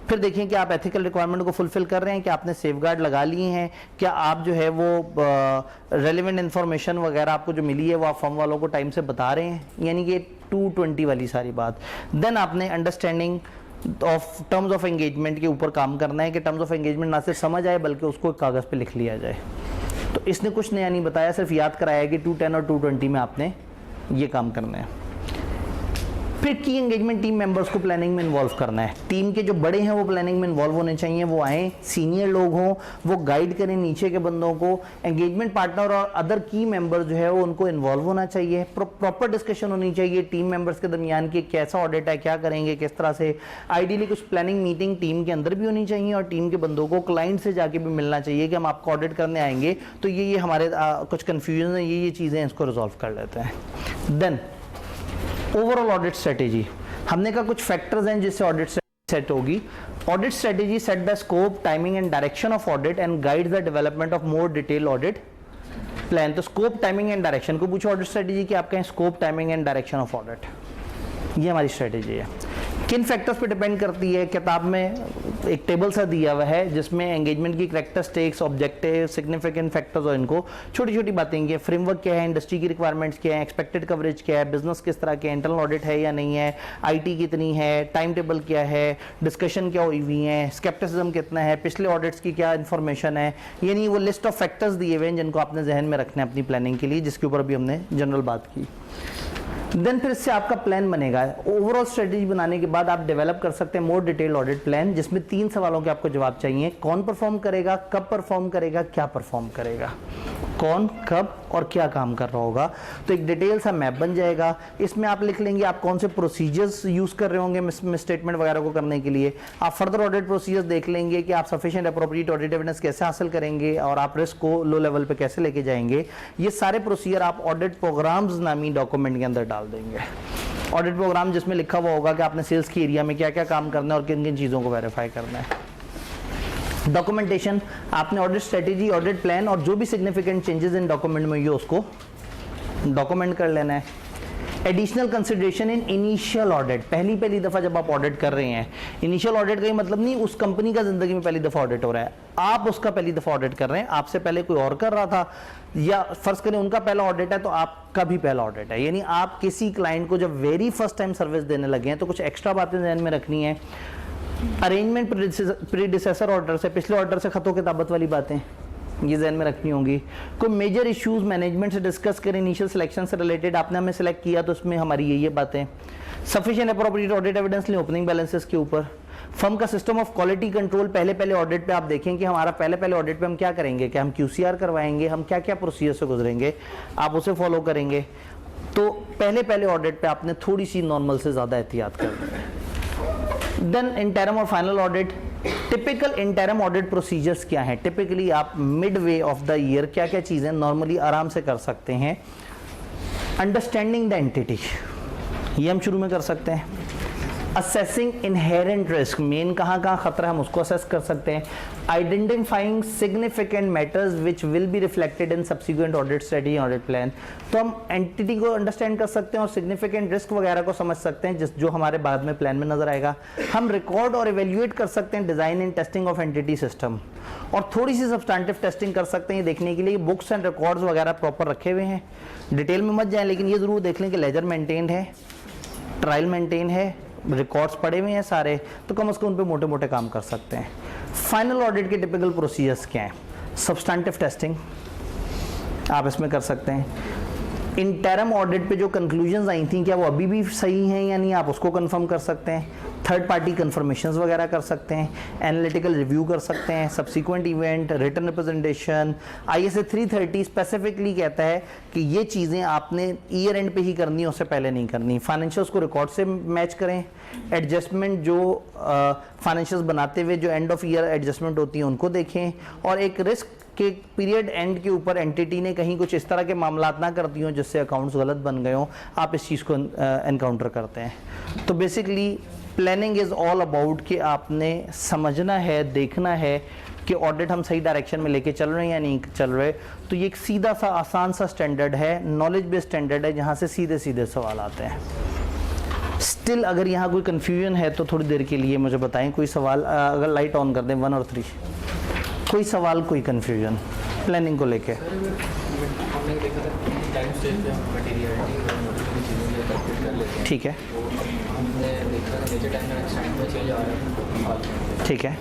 फिर देखें कि आप एथिकल रिक्वायरमेंट को फुलफिल कर रहे हैं, क्या आपने सेफगार्ड लगा लिए हैं, क्या आप जो है वो रेलिवेंट इन्फॉर्मेशन वगैरह आपको जो मिली है वो आप फर्म वालों को टाइम से बता रहे हैं, यानी कि 220 वाली सारी बात। देन आपने understanding of terms of engagement के ऊपर काम करना है कि टर्म्स ऑफ एंगेजमेंट ना सिर्फ समझ आए बल्कि उसको कागज़ पे लिख लिया जाए। तो इसने कुछ नया नहीं बताया, सिर्फ याद कराया कि 210 और 220 में आपने ये काम करना है। फिर की एंगेजमेंट टीम मेंबर्स को प्लानिंग में इन्वॉल्व करना है। टीम के जो बड़े हैं वो प्लानिंग में इन्वॉल्व होने चाहिए, वो आए, सीनियर लोग हों, वो गाइड करें नीचे के बंदों को। एंगेजमेंट पार्टनर और अदर की मेंबर जो है वो उनको इन्वॉल्व होना चाहिए। प्रॉपर डिस्कशन होनी चाहिए टीम मेंबर्स के दरमियान कि कैसा ऑडिट है, क्या करेंगे, किस तरह से। आइडियली कुछ प्लानिंग मीटिंग टीम के अंदर भी होनी चाहिए और टीम के बंदों को क्लाइंट से जाके भी मिलना चाहिए कि हम आपको ऑडिट करने आएंगे तो ये हमारे कुछ कन्फ्यूजन है, ये चीज़ें इसको रिजॉल्व कर लेते हैं। देन ओवरऑल ऑडिट स्ट्रेटेजी, हमने कहा कुछ फैक्टर्स हैं जिससे ऑडिट सेट होगी। Audit strategy set the scope, timing and direction of audit and guide the development of more detail audit plan. तो स्कोप, टाइमिंग एंड डायरेक्शन को पूछो ऑडिट स्ट्रेटेजी की, आप कहें scope, timing and direction of audit, ये हमारी strategy है। किन फैक्टर्स पे डिपेंड करती है, किताब में एक टेबल सा दिया हुआ है जिसमें एंगेजमेंट की कैरेक्टरिस्टिक्स, ऑब्जेक्टिव, सिग्निफिकेंट फैक्टर्स और इनको छोटी छोटी बातें की, फ्रेमवर्क क्या है, इंडस्ट्री की रिक्वायरमेंट्स क्या है, एक्सपेक्टेड कवरेज क्या है, बिजनेस किस तरह के, इंटरनल ऑडिट है या नहीं है, आईटी कितनी है, टाइम टेबल क्या है, डिस्कशन क्या हुई हुई है, स्केप्टिसिज्म कितना है, पिछले ऑडिट्स की क्या इन्फॉर्मेशन है, यानी वो लिस्ट ऑफ फैक्टर्स दिए हुए हैं जिनको आपने जहन में रखना है अपनी प्लानिंग के लिए, जिसके ऊपर अभी हमने जनरल बात की। देन फिर इससे आपका प्लान बनेगा। ओवरऑल स्ट्रेटेजी बनाने के बाद आप डेवलप कर सकते हैं मोर डिटेल्ड ऑडिट प्लान, जिसमें 3 सवालों के आपको जवाब चाहिए। कौन परफॉर्म करेगा, कब परफॉर्म करेगा, क्या परफॉर्म करेगा, कौन कब और क्या काम कर रहा होगा। तो एक डिटेल सा मैप बन जाएगा। इसमें आप लिख लेंगे आप कौन से प्रोसीजर्स यूज कर रहे होंगे मिसस्टेटमेंट वगैरह को करने के लिए। आप फर्दर ऑडिट प्रोसीजर्स देख लेंगे कि आप सफिशिएंट अप्रोप्रिएट ऑडिट एविडेंस कैसे हासिल करेंगे और आप रिस्क को लो लेवल पे कैसे लेके जाएंगे। ये सारे प्रोसीजर आप ऑडिट प्रोग्राम्स नामी डॉक्यूमेंट के अंदर डाल देंगे। ऑडिट प्रोग्राम जिसमें लिखा हुआ होगा कि आपने सेल्स की एरिया में क्या क्या काम करना है और किन किन चीज़ों को वेरीफाई करना है। डॉक्यूमेंटेशन, आपने ऑडिट स्ट्रेटेजी, ऑडिट प्लान और जो भी सिग्निफिकेंट चेंजेस इन डॉक्यूमेंट में ये उसको डॉक्यूमेंट कर लेना है। Additional consideration in initial audit, पहली दफ़ा जब आप ऑडिट कर रहे हैं, इनिशियल ऑडिट का ही मतलब नहीं उस कंपनी का ज़िंदगी में पहली दफ़ा ऑडिट हो रहा है, आप उसका पहली दफ़ा ऑडिट कर रहे हैं, आपसे पहले कोई और कर रहा था, या फर्ज करें उनका पहला ऑडिट है तो आपका भी पहला ऑडिट है, यानी आप किसी क्लाइंट को जब वेरी फर्स्ट टाइम सर्विस देने लगे हैं तो कुछ एक्स्ट्रा बातें ध्यान में रखनी है। अरेंजमेंट प्रीडिसेसर ऑर्डर से, पिछले ऑर्डर से खतों किताबत वाली बातें ये ध्यान में रखनी होंगी। कोई मेजर इश्यूज मैनेजमेंट से डिस्कस करें, इनिशियल सिलेक्शन से रिलेटेड आपने हमें सेलेक्ट किया तो उसमें हमारी ये बातें। सफिशिएंट अप्रोप्रिएट ऑडिट एविडेंस लें ओपनिंग बैलेंसेस के ऊपर। फर्म का सिस्टम ऑफ क्वालिटी कंट्रोल, पहले ऑडिट पे आप देखें कि हमारा पहले ऑडिट पे हम क्या करेंगे, क्या हम QCR करवाएंगे, हम क्या क्या प्रोसीजर से गुजरेंगे, आप उसे फॉलो करेंगे। तो पहले ऑडिट पे आपने थोड़ी सी नॉर्मल से ज़्यादा एहतियात करनी है। देन इंटरम और final audit, typical interim audit procedures क्या हैं, टिपिकली आप mid way of the year क्या क्या चीज़ें नॉर्मली आराम से कर सकते हैं। अंडरस्टैंडिंग द एंटिटी, ये हम शुरू में कर सकते हैं। असेसिंग इनहेरेंट रिस्क, मेन कहाँ खतरा है हम उसको असेस कर सकते हैं। Identifying significant matters which will be reflected in subsequent audit strategy audit plan, तो हम एंटिटी को अंडरस्टैंड कर सकते हैं और सिग्निफिकेंट रिस्क वगैरह को समझ सकते हैं जो हमारे बाद में प्लान में नजर आएगा। हम रिकॉर्ड और इवेल्युएट कर सकते हैं design and testing of entity system, और थोड़ी सी सब्सटैंटिव टेस्टिंग कर सकते हैं ये देखने के लिए बुक्स एंड रिकॉर्ड्स वगैरह प्रॉपर रखे हुए हैं। डिटेल में मत जाएं, लेकिन ये जरूर देख लें कि लेजर मेंटेन्ड है, ट्रायल मेंटेन है, रिकॉर्ड्स पड़े हुए हैं सारे, तो कम से कम उन पे मोटे मोटे काम कर सकते हैं। फाइनल ऑडिट के टिपिकल प्रोसीजर्स क्या हैं? सब्सटैंटिव टेस्टिंग आप इसमें कर सकते हैं। इंटरम ऑडिट पे जो कंक्लूजन्स आई थी क्या वो अभी भी सही हैं या नहीं, आप उसको कंफर्म कर सकते हैं। थर्ड पार्टी कंफर्मेशंस वगैरह कर सकते हैं, एनालिटिकल रिव्यू कर सकते हैं, subsequent event, written representation. ISA 330 specifically कहता है कि ये चीज़ें आपने ईयर एंड पे ही करनी है, उससे पहले नहीं करनी। फाइनेंशियल्स को रिकॉर्ड से मैच करें, एडजस्टमेंट जो फाइनेंशियल्स बनाते हुए जो एंड ऑफ ईयर एडजस्टमेंट होती है उनको देखें, और एक रिस्क के पीरियड एंड के ऊपर एंटिटी ने कहीं कुछ इस तरह के मामलात ना कर दिए हों जिससे अकाउंट्स गलत बन गए हों, आप इस चीज़ को एनकाउंटर करते हैं। तो basically planning is all about कि आपने समझना है, देखना है कि ऑडिट हम सही डायरेक्शन में लेके चल रहे हैं या नहीं चल रहे। तो ये एक सीधा सा आसान सा स्टैंडर्ड है, नॉलेज बेस्ड स्टैंडर्ड है, जहाँ से सीधे सीधे सवाल आते हैं। स्टिल अगर यहाँ कोई कन्फ्यूजन है तो थोड़ी देर के लिए मुझे बताएं, कोई सवाल, अगर लाइट ऑन कर दें 1 और 3, कोई सवाल, कोई कन्फ्यूजन प्लानिंग को लेके। ठीक है, ठीक है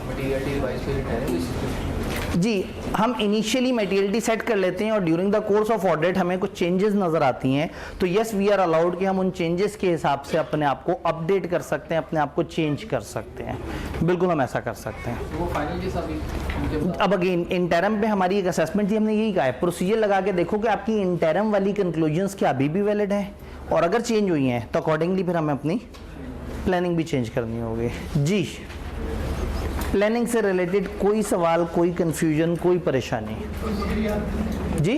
जी, हम इनिशियली मटेरियलिटी सेट कर लेते हैं और during the course of audit हमें कुछ चेंजेस नजर आती हैं, तो यस वी आर अलाउड कि हम उन चेंजेस के हिसाब से अपने आप को अपडेट कर सकते हैं, अपने आप को चेंज कर सकते हैं, बिल्कुल हम ऐसा कर सकते हैं। वो फाइनल अब अगेन इंटरम पे हमारी एक असेसमेंट थी, हमने यही कहा है प्रोसीजर लगा के देखो कि आपकी इंटरम वाली कंक्लूजन्स क्या अभी भी वैलिड है, और अगर चेंज हुई हैं तो अकॉर्डिंगली फिर हमें अपनी प्लानिंग भी चेंज करनी होगी। जी, प्लानिंग से रिलेटेड कोई सवाल, कोई कंफ्यूजन, कोई परेशानी? जी,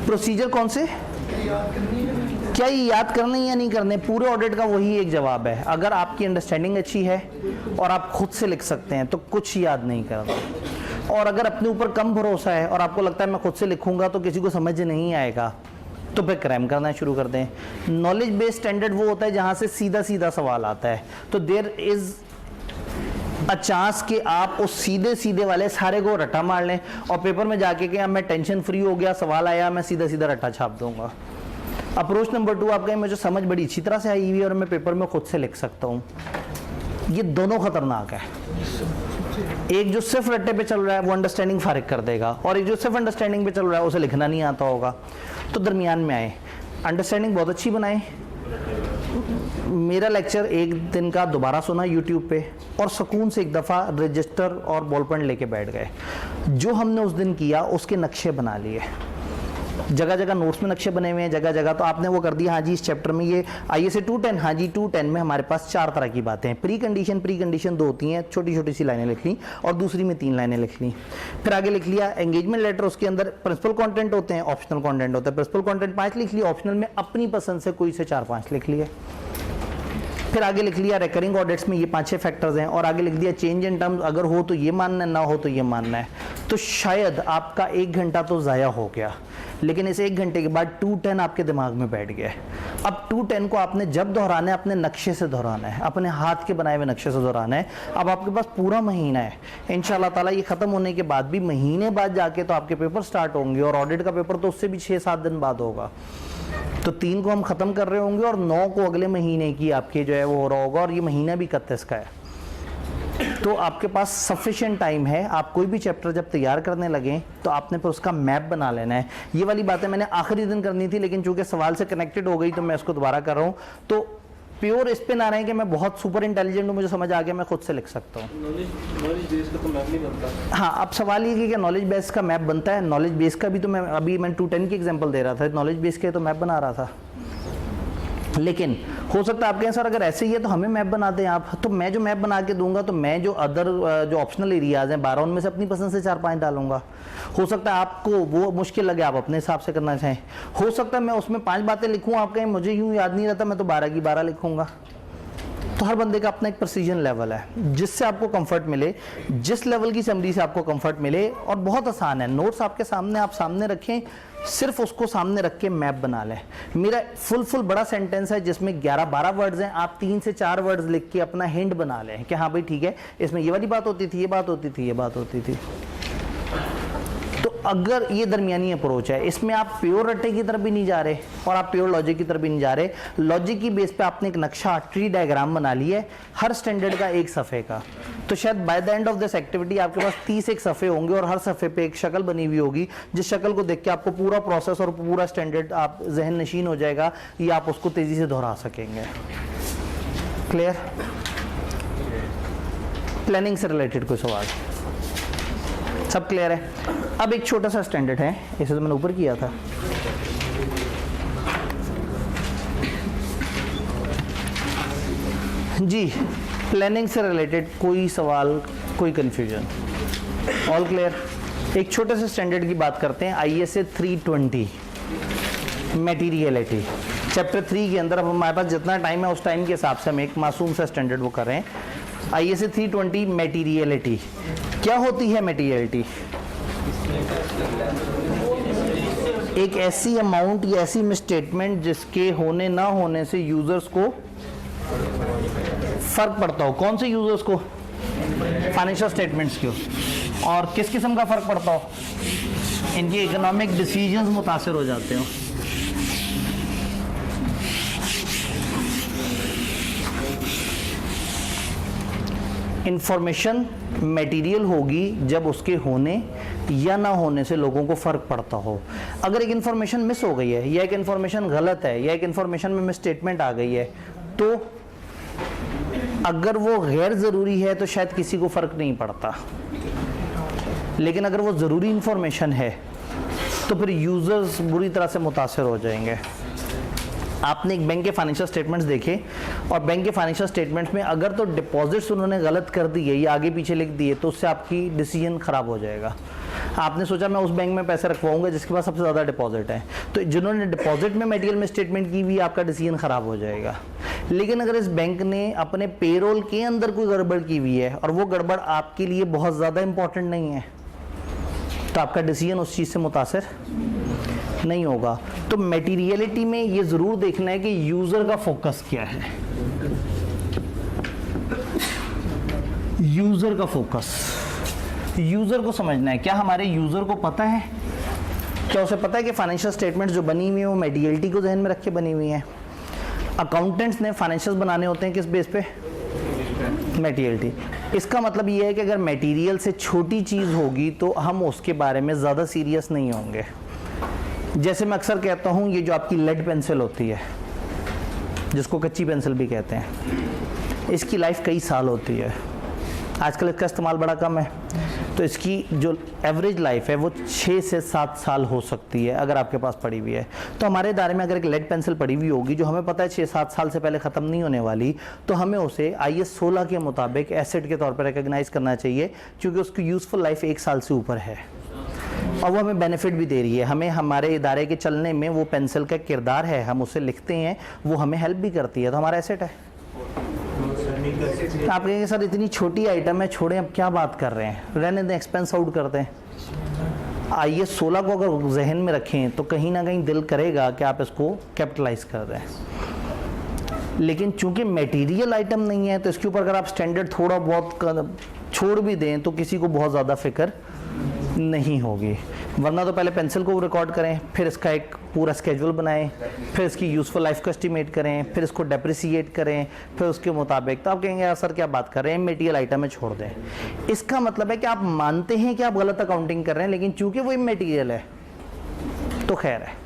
प्रोसीजर कौन से, क्या ये याद करने या नहीं करने? पूरे ऑडिट का वही एक जवाब है, अगर आपकी अंडरस्टैंडिंग अच्छी है और आप खुद से लिख सकते हैं तो कुछ याद नहीं करना, और अगर अपने ऊपर कम भरोसा है और आपको लगता है मैं खुद से लिखूंगा तो किसी को समझ नहीं आएगा, तो फिर क्रैम करना शुरू कर दें। नॉलेज बेस्ड स्टैंडर्ड वो होता है जहां से सीधा सीधा सवाल आता है, तो देयर इज अ चांस कि आप उस सीधे सीधे वाले सारे को रट्टा मार लें और पेपर में जाके कि मैं टेंशन फ्री हो गया, सवाल आया, मैं सीधा सीधा रट्टा छाप दूंगा। अप्रोच नंबर 2, आप कहें मुझे समझ बड़ी अच्छी तरह से आई हुई है और मैं पेपर में खुद से लिख सकता हूँ, ये दोनों खतरनाक है। एक जो सिर्फ रट्टे पे चल रहा है वो अंडरस्टैंडिंग फारिग कर देगा, और एक जो सिर्फ अंडरस्टैंडिंग पे चल रहा है उसे लिखना नहीं आता होगा। तो दरमियान में आए, अंडरस्टैंडिंग बहुत अच्छी बनाए। मेरा लेक्चर एक दिन का दोबारा सुना यूट्यूब पे और सुकून से एक दफ़ा रजिस्टर और बॉल पेन लेके बैठ गए। जो हमने उस दिन किया उसके नक्शे बना लिए, जगह जगह नोट्स में नक्शे बने हुए हैं, जगह जगह तो आपने वो कर दिया, हाँ जी इस चैप्टर में ये ISA 210, हाँ जी 210 में हमारे पास 4 तरह की बातें हैं। प्री कंडीशन 2 होती हैं, छोटी छोटी सी लाइनें लिख ली, और दूसरी में 3 लाइनें लिख ली। फिर आगे लिख लिया एंगेजमेंट लेटर, उसके अंदर प्रिंसिपल कंटेंट होते हैं, ऑप्शनल कंटेंट होता है। प्रिंसिपल कंटेंट 5 लिख लिया, ऑप्शनल में अपनी पसंद से कोई से 4-5 लिख लिए। फिर आगे लिख लिया रिकरिंग ऑडिट्स में ये 5-6 फैक्टर्स हैं, और आगे लिख दिया चेंज इन टर्म्स, अगर हो तो ये मानना है, ना हो तो ये मानना है। तो शायद आपका 1 घंटा तो ज़ाया हो गया, लेकिन इस 1 घंटे के बाद 210 आपके दिमाग में बैठ गया है। अब 210 को आपने जब दोहराना है अपने नक्शे से दोहराना है, अपने हाथ के बनाए हुए नक्शे से दोहराना है। अब आपके पास पूरा महीना है, इंशाल्लाह ताला ये ख़त्म होने के बाद भी महीने बाद जाके तो आपके पेपर स्टार्ट होंगे, और ऑडिट का पेपर तो उससे भी 6-7 दिन बाद होगा। तो 3 को हम ख़त्म कर रहे होंगे और 9 को अगले महीने की आपके जो है वो हो रहा होगा, और ये महीना भी 31 का है। तो आपके पास सफिशिएंट टाइम है। आप कोई भी चैप्टर जब तैयार करने लगें तो आपने फिर उसका मैप बना लेना है। ये वाली बातें मैंने आखिरी दिन करनी थी, लेकिन चूंकि सवाल से कनेक्टेड हो गई तो मैं इसको दोबारा कर रहा हूँ। तो प्योर इस पे ना रहे कि मैं बहुत सुपर इंटेलिजेंट हूँ, मुझे समझ आ गया, मैं खुद से लिख सकता हूँ। नॉलेज बेस का तो मैप नहीं बनता। हाँ, अब सवाल ये कि क्या नॉलेज बेस का मैप बनता है? नॉलेज बेस का भी तो मैं 210 की एग्जांपल दे रहा था, नॉलेज बेस के तो मैप बना रहा था। लेकिन हो सकता है आप कहें सर अगर ऐसे ही है तो हमें मैप बना दें आप, तो मैं जो मैप बना के दूंगा तो मैं जो अदर जो ऑप्शनल एरियाज हैं 12 उनमें से अपनी पसंद से 4-5 डालूंगा। हो सकता है आपको वो मुश्किल लगे, आप अपने हिसाब से करना चाहें। हो सकता है मैं उसमें 5 बातें लिखूँ, आप कहें मुझे यूँ याद नहीं रहता, मैं तो 12 की 12 लिखूंगा। तो हर बंदे का अपना एक प्रेसिजन लेवल है, जिससे आपको कंफर्ट मिले, जिस लेवल की समरी से आपको कंफर्ट मिले। और बहुत आसान है, नोट्स आपके सामने, आप सामने रखें, सिर्फ उसको सामने रख के मैप बना लें। मेरा फुल बड़ा सेंटेंस है जिसमें 11-12 वर्ड्स हैं, आप 3 से 4 वर्ड्स लिख के अपना हिंट बना लें कि हाँ भाई ठीक है, इसमें ये वाली बात होती थी, ये बात होती थी, ये बात होती थी। तो अगर ये दरमियानी अप्रोच है, इसमें आप प्योर रट्टे की तरफ भी नहीं जा रहे और आप प्योर लॉजिक की तरफ भी नहीं जा रहे। लॉजिक की बेस पे आपने एक नक्शा, ट्री डायग्राम बना लिया है, हर स्टैंडर्ड का 1 सफ़े का। तो शायद by the end of this activity आपके पास 30 एक सफ़े होंगे और हर सफ़े पे एक शक्ल बनी हुई होगी, जिस शक्ल को देख के आपको पूरा प्रोसेस और पूरा स्टैंडर्ड आप जहन नशीन हो जाएगा, या आप उसको तेज़ी से दोहरा सकेंगे। क्लियर? प्लानिंग से रिलेटेड कोई सवाल? सब क्लियर है? अब एक छोटा सा स्टैंडर्ड है, इसे तो मैंने ऊपर किया था। जी, प्लानिंग से रिलेटेड कोई सवाल, कोई कंफ्यूजन? All clear? एक छोटे से स्टैंडर्ड की बात करते हैं, ISA 320 मटेरियलिटी, चैप्टर 3 के अंदर। अब हमारे पास जितना टाइम है उस टाइम के हिसाब से हम एक मासूम सा स्टैंडर्ड वो कर रहे हैं। ISA 320 मटेरियलिटी, क्या होती है मटेरियलिटी? एक ऐसी अमाउंट या ऐसी मिसस्टेटमेंट जिसके होने ना होने से यूजर्स को फर्क पड़ता हो। कौन से यूजर्स को? फाइनेंशियल स्टेटमेंट्स को। और किस किस्म का फर्क पड़ता हो? इनकी इकोनॉमिक डिसीजंस मुतासिर हो जाते हो। इंफॉर्मेशन मटेरियल होगी जब उसके होने या ना होने से लोगों को फर्क पड़ता हो। अगर एक इंफॉर्मेशन मिस हो गई है, या एक इंफॉर्मेशन गलत है, या एक इंफॉर्मेशन में मिस स्टेटमेंट आ गई है, तो अगर वो गैर ज़रूरी है तो शायद किसी को फ़र्क नहीं पड़ता, लेकिन अगर वो ज़रूरी इंफॉर्मेशन है तो फिर यूज़र्स बुरी तरह से मुतासर हो जाएंगे। आपने एक बैंक के फाइनेंशियल स्टेटमेंट्स देखे, और बैंक के फाइनेंशियल स्टेटमेंट्स में अगर तो डिपॉजिट्स उन्होंने गलत कर दिए या आगे पीछे लिख दिए तो उससे आपकी डिसीजन ख़राब हो जाएगा। आपने सोचा मैं उस बैंक में पैसे रखवाऊंगा जिसके पास सबसे ज़्यादा डिपॉजिट है, तो जिन्होंने डिपॉजिट में मटेरियल में स्टेटमेंट की हुई, आपका डिसीजन ख़राब हो जाएगा। लेकिन अगर इस बैंक ने अपने पेरोल के अंदर कोई गड़बड़ की हुई है और वो गड़बड़ आपके लिए बहुत ज़्यादा इंपॉर्टेंट नहीं है, तो आपका डिसीजन उस चीज़ से मुतासिर नहीं होगा। तो मटेरियलिटी में ये ज़रूर देखना है कि यूज़र का फोकस क्या है। यूज़र का फोकस, यूज़र को समझना है। क्या हमारे यूज़र को पता है, क्या उसे पता है कि फाइनेंशियल स्टेटमेंट जो बनी हुई है वो मटेरियलिटी को ध्यान में रख के बनी हुई है? अकाउंटेंट्स ने फाइनेंशियल बनाने होते हैं किस बेस पे? मटेरियलिटी। इसका मतलब ये है कि अगर मटेरियल से छोटी चीज़ होगी तो हम उसके बारे में ज़्यादा सीरियस नहीं होंगे। जैसे मैं अक्सर कहता हूँ, ये जो आपकी लेड पेंसिल होती है, जिसको कच्ची पेंसिल भी कहते हैं, इसकी लाइफ कई साल होती है। आजकल इसका इस्तेमाल बड़ा कम है, तो इसकी जो एवरेज लाइफ है वो 6 से 7 साल हो सकती है अगर आपके पास पड़ी हुई है। तो हमारे इदारे में अगर एक लेड पेंसिल पड़ी हुई होगी जो हमें पता है 6-7 साल से पहले ख़त्म नहीं होने वाली, तो हमें उसे IS 16 के मुताबिक एसेट के तौर पर रिकग्नाइज करना चाहिए, क्योंकि उसकी यूज़फुल लाइफ 1 साल से ऊपर है और वो हमें बेनिफिट भी दे रही है। हमें हमारे इदारे के चलने में वो पेंसिल का किरदार है, हम उसे लिखते हैं, वो हमें हेल्प भी करती है, तो हमारा एसेट है। आप कहेंगे सर इतनी छोटी आइटम है, छोड़ें अब क्या बात कर रहे हैं, रहने दें, एक्सपेंस आउट करते हैं। IS 16 को अगर जहन में रखें तो कहीं ना कहीं दिल करेगा कि आप इसको कैपिटलाइज कर दें, लेकिन चूंकि मटेरियल आइटम नहीं है तो इसके ऊपर अगर आप स्टैंडर्ड थोड़ा बहुत छोड़ भी दें तो किसी को बहुत ज़्यादा फिक्र नहीं होगी। वरना तो पहले पेंसिल को रिकॉर्ड करें, फिर इसका एक पूरा स्केड्यूल बनाएं, फिर इसकी यूज़फुल लाइफ को एस्टिमेट करें, फिर इसको डेप्रिसिएट करें, फिर उसके मुताबिक। तो आप कहेंगे यार सर क्या बात कर रहे हैं, मटेरियल आइटम है, छोड़ दें। इसका मतलब है कि आप मानते हैं कि आप गलत अकाउंटिंग कर रहे हैं, लेकिन चूंकि वो मटेरियल है तो खैर है।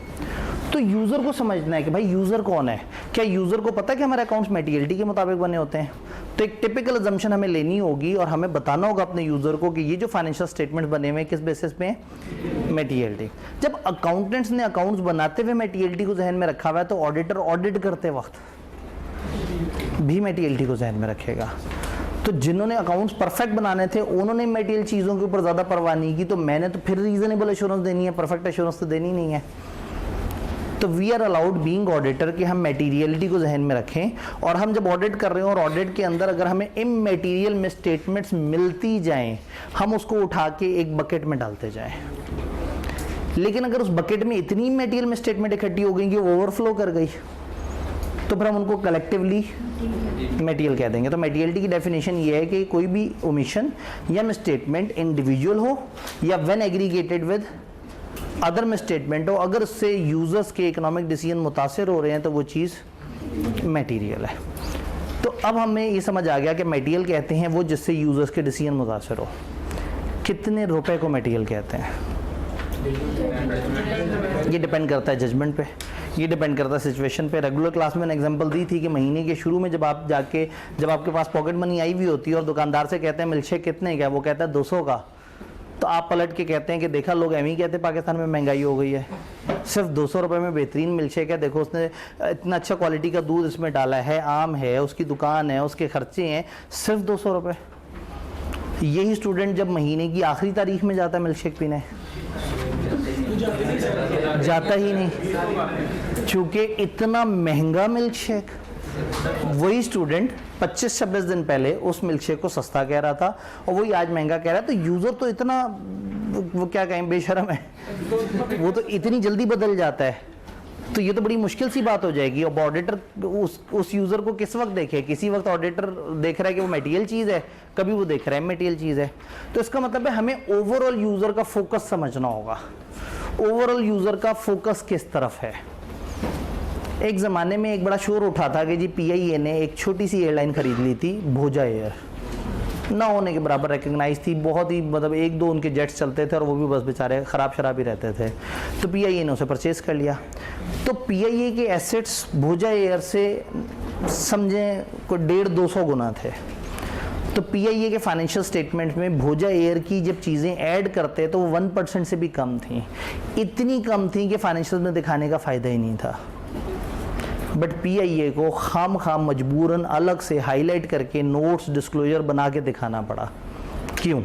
तो यूज़र को समझना है कि भाई यूज़र कौन है। क्या यूज़र को पता है कि हमारे अकाउंट्स मटेरियलिटी के मुताबिक बने होते हैं? तो एक टिपिकल अजम्पशन हमें लेनी होगी और हमें बताना होगा अपने यूज़र को कि ये जो फाइनेंशियल स्टेटमेंट बने हुए हैं किस बेसिस पे? मटेरियलिटी। जब अकाउंटेंट्स ने अकाउंट्स बनाते हुए मटेरियलिटी को जहन में रखा हुआ है, तो ऑडिटर ऑडिट करते वक्त भी मटेरियलिटी को जहन में रखेगा। तो जिन्होंने अकाउंट्स परफेक्ट बनाने थे उन्होंने मटेरियल चीज़ों के ऊपर ज़्यादा परवाह नहीं की, तो मैंने तो फिर रीजनेबल एश्योरेंस देनी है, परफेक्ट एश्योरेंस तो देनी नहीं है। तो we are allowed being auditor कि हम मटेरियलिटी को जहन में रखें, और हम जब ऑडिट कर रहे हो और ऑडिट के अंदर अगर हमें इमटेरियल में स्टेटमेंट्स मिलती जाएं, हम उसको उठा के एक बकेट में डालते जाएं। लेकिन अगर उस बकेट में इतनी मटेरियल में स्टेटमेंट इकट्ठी हो गई कि वो ओवरफ्लो कर गई, तो फिर हम उनको कलेक्टिवली मटेरियल कह देंगे। तो मटेरियलिटी की डेफिनेशन ये है कि कोई भी ओमिशन या मिसस्टेटमेंट इंडिविजुअल हो या when aggregated with other misstatement हो, अगर उससे यूजर्स के इकोनॉमिक डिसीजन मुतासिर हो रहे हैं तो वो चीज़ मटेरियल है। तो अब हमें ये समझ आ गया कि मटेरियल कहते हैं वो जिससे यूजर्स के डिसीजन मुतासिर हो। कितने रुपए को मटेरियल कहते हैं? ये डिपेंड करता है जजमेंट पे, ये डिपेंड करता है सिचुएशन पे। रेगुलर क्लास में एग्जांपल दी थी कि महीने के शुरू में जब आपके पास पॉकेट मनी आई हुई होती है और दुकानदार से कहते हैं मिल्कशेक कितने का, वो कहता है 200 का, तो आप पलट के कहते हैं कि देखा लोग एम ही कहते हैं पाकिस्तान में महंगाई हो गई है, सिर्फ 200 रुपये में बेहतरीन मिल्कशेक है, देखो उसने इतना अच्छा क्वालिटी का दूध इसमें डाला है, आम है, उसकी दुकान है, उसके खर्चे हैं, सिर्फ 200 रुपये। यही स्टूडेंट जब महीने की आखिरी तारीख में जाता है मिल्कशेक पीने, जाता ही नहीं, चूँकि इतना महंगा मिल्कशेक। वही स्टूडेंट 25-26 दिन पहले उस मिल्कशेक को सस्ता कह रहा था और वही आज महंगा कह रहा है। तो यूज़र तो इतना, वो क्या कहें, बेशरम है, वो तो इतनी जल्दी बदल जाता है। तो ये तो बड़ी मुश्किल सी बात हो जाएगी। अब ऑडिटर उस यूज़र को किस वक्त देखे, किसी वक्त ऑडिटर देख रहा है कि वो मटेरियल चीज़ है, कभी वो देख रहा है मटेरियल चीज़ है। तो इसका मतलब है हमें ओवरऑल यूज़र का फोकस समझना होगा, ओवरऑल यूज़र का फोकस किस तरफ है। एक ज़माने में एक बड़ा शोर उठा था कि जी PIA ने एक छोटी सी एयरलाइन खरीद ली थी, भोजा एयर, ना होने के बराबर रिकग्नाइज थी, बहुत ही मतलब 1-2 उनके जेट्स चलते थे और वो भी बस बेचारे ख़राब शराब ही रहते थे। तो PIA ने उसे परचेज़ कर लिया। तो PIA के एसेट्स भोजा एयर से समझें कोई 150-200 गुना थे। तो PIA के फाइनेंशियल स्टेटमेंट में भोजा एयर की जब चीज़ें ऐड करते तो वो 1% से भी कम थी, इतनी कम थी कि फाइनेंशियल में दिखाने का फ़ायदा ही नहीं था। बट PIA को खाम मजबूरन अलग से हाईलाइट करके नोट्स डिस्क्लोजर बना के दिखाना पड़ा। क्यों?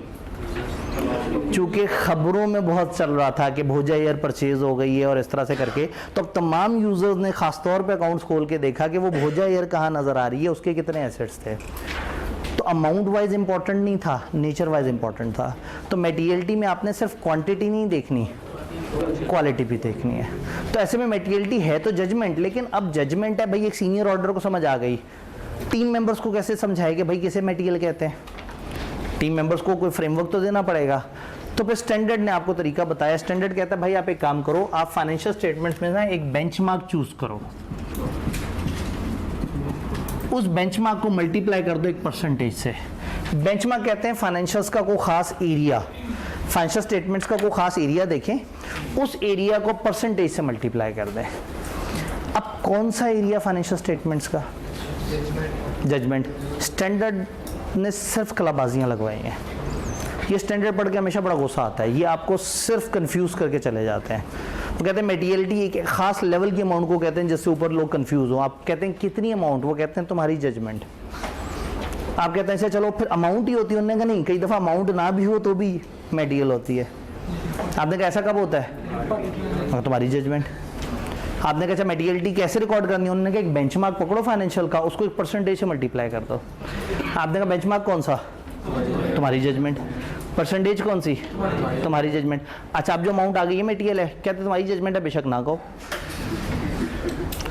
चूँकि ख़बरों में बहुत चल रहा था कि भोजा एयर परचेज़ हो गई है और इस तरह से करके, तो अब तमाम यूज़र्स ने ख़ासतौर पे अकाउंट्स खोल के देखा कि वो भोजा एयर कहाँ नज़र आ रही है, उसके कितने एसेट्स थे। तो अमाउंट वाइज इंपॉर्टेंट नहीं था, नेचर वाइज इंपॉर्टेंट था। तो मटेरियलिटी में आपने सिर्फ क्वांटिटी नहीं देखनी, क्वालिटी भी देखनी है। तो ऐसे में मटेरियलिटी है तो जजमेंट, लेकिन अब जजमेंट है भाई, एक सीनियर ऑर्डर को समझ आ गई, टीम मेंबर्स को कैसे समझाए कि भाई किसे मटेरियल कहते हैं। टीम मेंबर्स को कोई फ्रेमवर्क तो देना पड़ेगा। तो फिर स्टैंडर्ड ने आपको तरीका बताया। स्टैंडर्ड कहता है भाई आप एक काम करो, आप फाइनेंशियल स्टेटमेंट्स में ना एक बेंचमार्क चूज करो, उस बेंचमार्क को मल्टीप्लाई कर दो एक परसेंटेज से। बेंचमार्क कहते हैं फाइनेंशियल्स का कोई खास एरिया, फाइनेंशियल स्टेटमेंट्स का कोई खास एरिया देखें, उस एरिया को परसेंटेज से मल्टीप्लाई कर दें। अब कौन सा एरिया फाइनेंशियल स्टेटमेंट्स का? जजमेंट। स्टैंडर्ड ने सिर्फ कलाबाजियां लगवाई हैं। ये स्टैंडर्ड पढ़ के हमेशा बड़ा गुस्सा आता है, ये आपको सिर्फ कंफ्यूज करके चले जाते हैं। वो कहते हैं मटेरियलिटी एक खास लेवल की अमाउंट को कहते हैं जिससे ऊपर लोग कंफ्यूज हो। आप कहते हैं कितनी अमाउंट, वो कहते हैं तुम्हारी जजमेंट। आप कहते हैं अच्छा चलो फिर अमाउंट ही होती है, उन्होंने कहा नहीं, कई दफ़ा अमाउंट ना भी हो तो भी मटेरियल होती है। आपने कहा ऐसा कब होता है? तुम्हारी जजमेंट। आपने कहा अच्छा मटेरियलिटी कैसे रिकॉर्ड करनी है? उन्होंने कहा एक बेंचमार्क पकड़ो फाइनेंशियल का, उसको एक परसेंटेज से मल्टीप्लाई कर दो। आपने कहा बेंचमार्क कौन सा? तुम्हारी जजमेंट। परसेंटेज कौन सी? तुम्हारी जजमेंट। अच्छा अब जो अमाउंट आ गई है मटेरियल है, कहते हैं तुम्हारी जजमेंट है, बेशक ना कहो।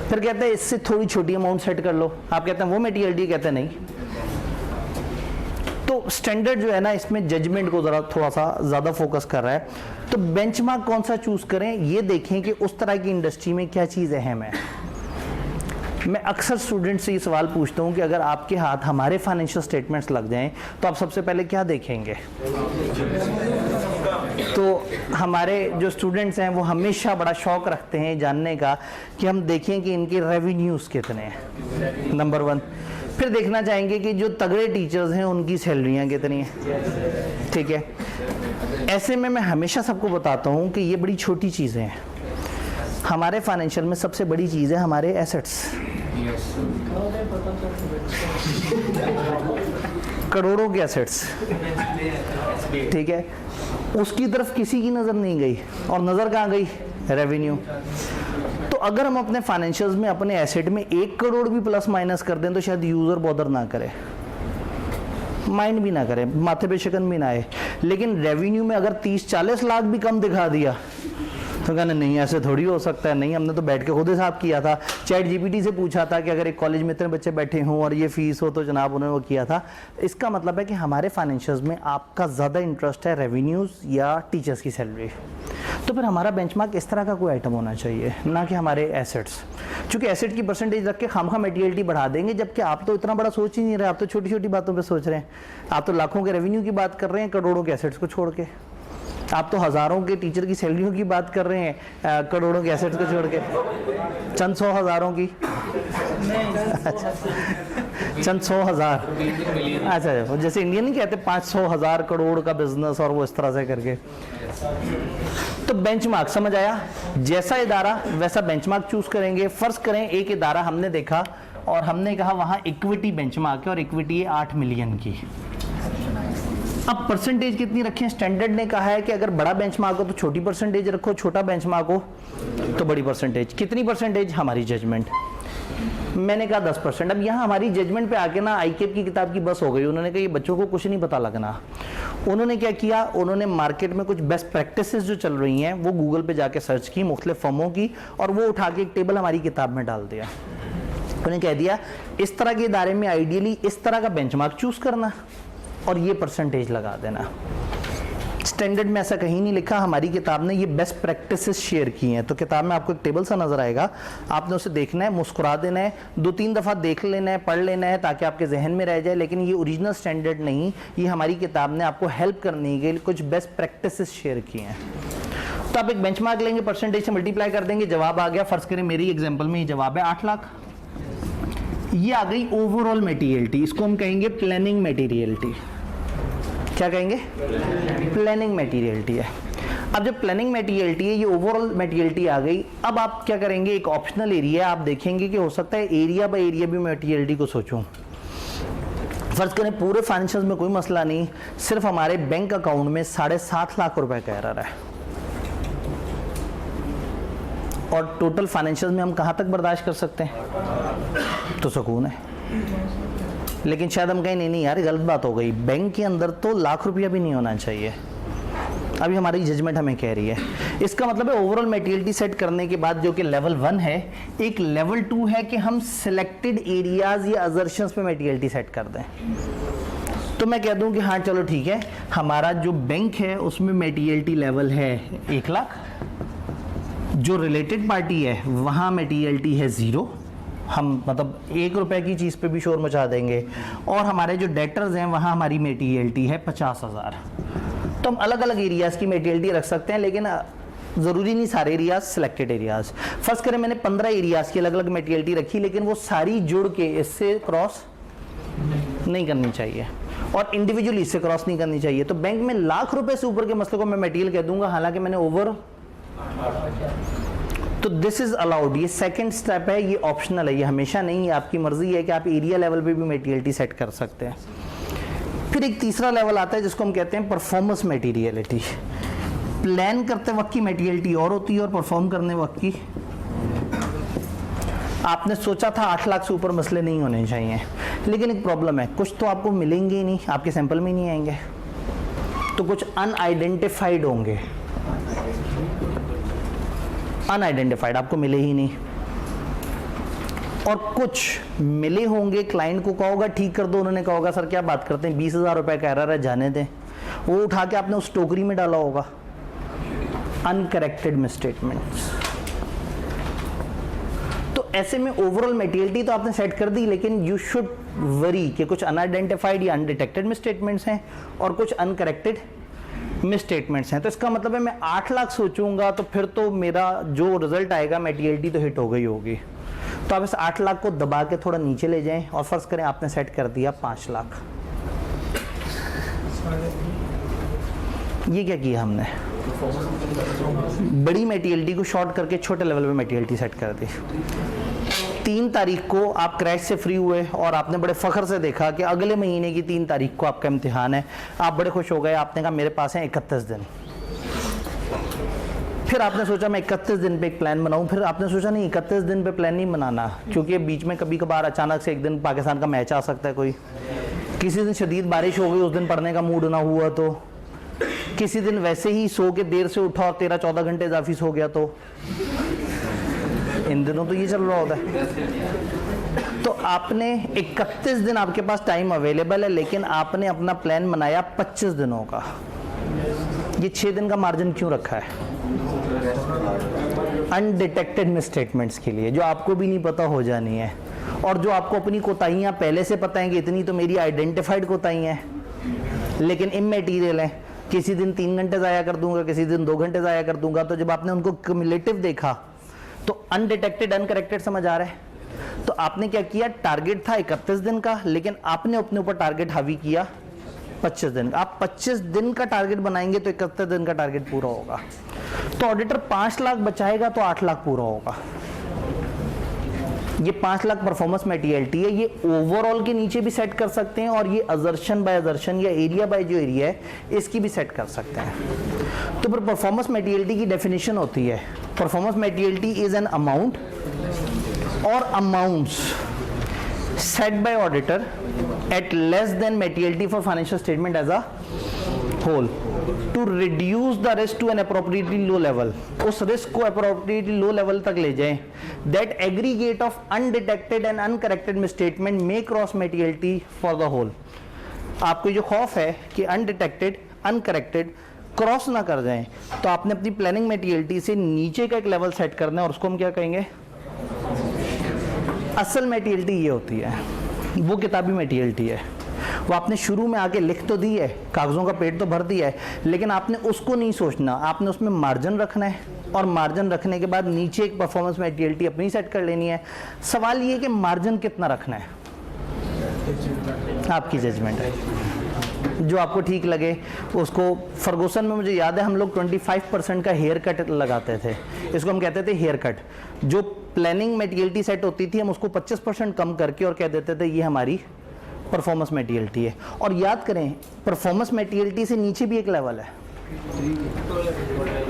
फिर कहते हैं इससे थोड़ी छोटी अमाउंट सेट कर लो, आप कहते हैं वो मटेरियलिटी, कहते हैं नहीं। तो स्टैंडर्ड जो है ना इसमें जजमेंट को ज़रा थोड़ा सा ज़्यादा फोकस कर रहा है। तो बेंचमार्क कौन सा चूज़ करें, ये देखें कि उस तरह की इंडस्ट्री में क्या चीज़ अहम है। मैं अक्सर स्टूडेंट से ये सवाल पूछता हूँ कि अगर आपके हाथ हमारे फाइनेंशियल स्टेटमेंट्स लग जाएं तो आप सबसे पहले क्या देखेंगे? तो हमारे जो स्टूडेंट्स हैं वो हमेशा बड़ा शौक़ रखते हैं जानने का कि हम देखें कि इनके रेवेन्यूज़ कितने हैं, नंबर 1। फिर देखना चाहेंगे कि जो तगड़े टीचर्स हैं उनकी सैलरियाँ कितनी हैं, ठीक है। ऐसे में मैं हमेशा सबको बताता हूँ कि ये बड़ी छोटी चीज़ें हैं। हमारे फाइनेंशियल में सबसे बड़ी चीज़ है हमारे एसेट्स। करोड़ों के एसेट्स, ठीक है। उसकी तरफ किसी की नज़र नहीं गई, और नज़र कहाँ गई? रेवेन्यू। तो अगर हम अपने फाइनेंशियल्स में अपने एसेट में 1 करोड़ भी प्लस माइनस कर दें तो शायद यूज़र बॉदर ना करे, माइंड भी ना करे, माथे पे शिकन भी ना आए। लेकिन रेवेन्यू में अगर 30-40 लाख भी कम दिखा दिया तो कहना नहीं ऐसे थोड़ी हो सकता है, नहीं हमने तो बैठ के खुद हिसाब किया था, चैट GPT से पूछा था कि अगर एक कॉलेज में इतने बच्चे बैठे हों और ये फीस हो तो जनाब उन्होंने वो किया था। इसका मतलब है कि हमारे फाइनेंशियल्स में आपका ज़्यादा इंटरेस्ट है रेवेन्यूज़ या टीचर्स की सैलरी। तो फिर हमारा बेंचमार्क इस तरह का कोई आइटम होना चाहिए, ना कि हमारे एसेट्स। चूँकि एसेट की परसेंटेज रख के खामखा मटेरियलिटी बढ़ा देंगे, जबकि आप तो इतना बड़ा सोच ही नहीं रहे, आप तो छोटी छोटी बातों पर सोच रहे हैं। आप तो लाखों के रेवेन्यू की बात कर रहे हैं करोड़ों के एसेट्स को छोड़ के। आप तो हज़ारों के टीचर की सैलरियों की बात कर रहे हैं, करोड़ों के एसेट्स को छोड़ के, चंद 100 हज़ारों की, चंद 100 हज़ार, अच्छा, जैसे इंडियन नहीं कहते 500 हज़ार करोड़ का बिजनेस और वो इस तरह से करके। तो बेंचमार्क समझ आया, जैसा इदारा वैसा बेंचमार्क चूज करेंगे। फर्ज करें एक इदारा हमने देखा और हमने कहा वहां इक्विटी बेंचमार्क है और इक्विटी है 8 मिलियन की। अब परसेंटेज कितनी रखें? स्टैंडर्ड ने कहा है कि अगर बड़ा बेंचमार्क हो तो छोटी परसेंटेज रखो, छोटा बेंचमार्क हो तो बड़ी परसेंटेज। कितनी परसेंटेज? हमारी जजमेंट। मैंने कहा 10%। अब यहाँ हमारी जजमेंट पे आके ना आईकेप की किताब की बस हो गई। उन्होंने कहा ये बच्चों को कुछ नहीं पता लगना। उन्होंने क्या किया, उन्होंने मार्केट में कुछ बेस्ट प्रैक्टिसेस जो चल रही हैं वो गूगल पे जाके सर्च की, मुख्तलिफ फर्मों की, और वो उठा के एक टेबल हमारी किताब में डाल दिया। उन्होंने कह दिया इस तरह के इदारे में आइडियली इस तरह का बेंचमार्क चूज करना और ये परसेंटेज लगा देना। स्टैंडर्ड में ऐसा कहीं नहीं लिखा, हमारी किताब ने ये बेस्ट प्रैक्टिसेस शेयर की हैं। तो किताब में आपको एक टेबल सा नजर आएगा, आपने उसे देखना है, मुस्कुरा देना है, 2-3 दफ़ा देख लेना है, पढ़ लेना है ताकि आपके जहन में रह जाए। लेकिन ये ओरिजिनल स्टैंडर्ड नहीं, ये हमारी किताब ने आपको हेल्प करने के लिए कुछ बेस्ट प्रैक्टिसेस शेयर की हैं। तो आप एक बेंचमार्क लेंगे, परसेंटेज से मल्टीप्लाई कर देंगे, जवाब आ गया। फर्ज करें मेरी एग्जाम्पल में ये जवाब है 8 लाख। ये आ गई ओवरऑल मटेरियलिटी, इसको हम कहेंगे प्लानिंग मटेरियलिटी। क्या कहेंगे? प्लानिंग मटेरियलिटी है। अब जब प्लानिंग मटेरियलिटी है, ये ओवरऑल मटेरियलिटी आ गई। अब आप क्या करेंगे, एक ऑप्शनल एरिया आप देखेंगे कि हो सकता है एरिया बाय एरिया भी मटेरियलिटी को सोचूं। फर्ज करें पूरे फाइनेंशियल में कोई मसला नहीं, सिर्फ हमारे बैंक अकाउंट में 7.5 लाख रुपए का एरर है और टोटल फाइनेंशियल में हम कहां तक बर्दाश्त कर सकते हैं? तो सुकून है। लेकिन शायद हम कहें नहीं यार गलत बात हो गई, बैंक के अंदर तो लाख रुपया भी नहीं होना चाहिए। अभी हमारी जजमेंट हमें कह रही है। इसका मतलब है ओवरऑल मटेरियलिटी सेट करने के बाद जो कि लेवल 1 है, एक लेवल 2 है कि हम सिलेक्टेड एरियाज या अजर्शंस पे मटेरियलिटी सेट कर दें। तो मैं कह दूं कि हाँ चलो ठीक है, हमारा जो बैंक है उसमें मटेरियलिटी लेवल है 1 लाख, जो रिलेटेड पार्टी है वहां मटेरियलिटी है 0, हम मतलब 1 रुपए की चीज़ पे भी शोर मचा देंगे, और हमारे जो डेटर्स हैं वहाँ हमारी मटेरियलिटी है 50,000। तो हम अलग अलग एरियाज़ की मटेरियलिटी रख सकते हैं, लेकिन ज़रूरी नहीं सारे एरियाज, सिलेक्टेड एरियाज़। फर्स्ट करें मैंने 15 एरियाज़ की अलग अलग मटेरियलिटी रखी, लेकिन वो सारी जुड़ के इससे क्रॉस नहीं करनी चाहिए और इंडिविजुअली इससे क्रॉस नहीं करनी चाहिए। तो बैंक में लाख रुपए से ऊपर के मसले को मैं मटेरियल कह दूंगा, हालांकि मैंने ओवर, तो दिस इज अलाउड। ये सेकंड स्टेप है, ये ऑप्शनल है, ये हमेशा नहीं है, आपकी मर्जी है कि आप एरिया लेवल पे भी मटेरियलिटी सेट कर सकते हैं। फिर एक तीसरा लेवल आता है जिसको हम कहते हैं परफॉर्मेंस मटेरियलिटी। प्लान करते वक्त की मटेरियलिटी और होती है और परफॉर्म करने वक्त की। आपने सोचा था 8 लाख से ऊपर मसले नहीं होने चाहिए, लेकिन एक प्रॉब्लम है, कुछ तो आपको मिलेंगे ही नहीं, आपके सैंपल में नहीं आएंगे, तो कुछ अनआइडेंटिफाइड होंगे, अनआइडेंटिफाइड आपको मिले ही नहीं, और कुछ मिले होंगे, क्लाइंट को कहा होगा ठीक कर दो, उन्होंने कहा होगा सर क्या बात करते हैं 20,000 रुपए का एरर है जाने दें, वो उठा के आपने उस टोकरी में डाला होगा। Uncorrected misstatements. तो ऐसे में ओवरऑल मटेरियलिटी तो आपने सेट कर दी, लेकिन यू शुड वरी कि कुछ अनआइडेंटिफाइड या अनडिटेक्टेड मिसस्टेटमेंट्स हैं और कुछ अनकरेक्टेड मिसस्टेटमेंट्स हैं। तो इसका मतलब है मैं 8 लाख सोचूंगा तो फिर तो मेरा जो रिजल्ट आएगा मटेरियलिटी तो हिट हो गई होगी। तो आप इस 8 लाख को दबा के थोड़ा नीचे ले जाएं और फर्ज करें आपने सेट कर दिया 5 लाख। ये क्या किया हमने, बड़ी मटेरियलिटी को शॉर्ट करके छोटे लेवल पे मटेरियलिटी सेट कर दी। 3 तारीख को आप क्रैश से फ्री हुए और आपने बड़े फख्र से देखा कि अगले महीने की 3 तारीख को आपका इम्तिहान है। आप बड़े खुश हो गए, आपने कहा मेरे पास है 31 दिन। फिर आपने सोचा मैं 31 दिन पे एक प्लान बनाऊं, फिर आपने सोचा नहीं 31 दिन पे प्लान नहीं बनाना, क्योंकि बीच में कभी कभार अचानक से एक दिन पाकिस्तान का मैच आ सकता है, कोई किसी दिन शदीद बारिश हो गई, उस दिन पढ़ने का मूड ना हुआ, तो किसी दिन वैसे ही सो के देर से उठा और 13-14 घंटे इजाफी सो गया, तो इन दिनों तो ये चल रहा होता है। तो आपने 31 दिन आपके पास टाइम अवेलेबल है, लेकिन आपने अपना प्लान बनाया 25 दिनों का। ये 6 दिन का मार्जिन क्यों रखा है? अनडिटेक्टेड मिसस्टेटमेंट्स के लिए, जो आपको भी नहीं पता हो जानी है, और जो आपको अपनी कोताहियां पहले से पता है कि इतनी तो मेरी आइडेंटिफाइड कोताहियां हैं लेकिन इमैटीरियल है, किसी दिन 3 घंटे ज़ाया कर दूंगा, किसी दिन 2 घंटे ज़ाया कर दूंगा। तो जब आपने उनको क्युमुलेटिव देखा तो अनडिटेक्टेड अनकरेक्टेड समझ आ रहा है। तो आपने क्या किया, टारगेट था 31 दिन का, लेकिन आपने अपने ऊपर टारगेट हावी किया 25 दिन का। आप 25 दिन का टारगेट बनाएंगे तो 31 दिन का टारगेट पूरा होगा। तो ऑडिटर 5 लाख बचाएगा तो 8 लाख पूरा होगा। ये 5 लाख परफॉर्मेंस मेटीरियलिटी है। ये ओवरऑल के नीचे भी सेट कर सकते हैं और ये अजर्शन बाय अजर्शन या एरिया बाय जो एरिया है इसकी भी सेट कर सकते हैं। तो फिर परफॉर्मेंस मेटीरियलिटी की डेफिनेशन होती है, performance materiality is an amount और amounts set by auditor at less than materiality for financial statement as a whole to reduce the risk to an appropriately low level। उस risk को appropriately low level तक ले जाएं। That aggregate of undetected and uncorrected misstatement may cross materiality for the whole। आपको जो खौफ है कि अनडिटेक्टेड अनकरेक्टेड क्रॉस ना कर जाएं, तो आपने अपनी प्लानिंग मेटीरियलिटी से नीचे का एक लेवल सेट करना है और उसको हम क्या कहेंगे, असल मेटीरियलिटी ये होती है, वो किताबी मेटीरियलिटी है। वो आपने शुरू में आके लिख तो दी है, कागज़ों का पेट तो भर दिया है, लेकिन आपने उसको नहीं सोचना, आपने उसमें मार्जिन रखना है और मार्जिन रखने के बाद नीचे एक परफॉर्मेंस मेटीरियलिटी अपनी सेट कर लेनी है। सवाल ये कि मार्जिन कितना रखना है, आपकी जजमेंट है, जो आपको ठीक लगे उसको। फर्गूसन में मुझे याद है हम लोग 25% का हेयर कट लगाते थे, इसको हम कहते थे हेयर कट। जो प्लानिंग मेटीरियलिटी सेट होती थी हम उसको 25% कम करके और कह देते थे ये हमारी परफॉर्मेंस मेटीरियलिटी है। और याद करें परफॉर्मेंस मेटीरियलिटी से नीचे भी एक लेवल है,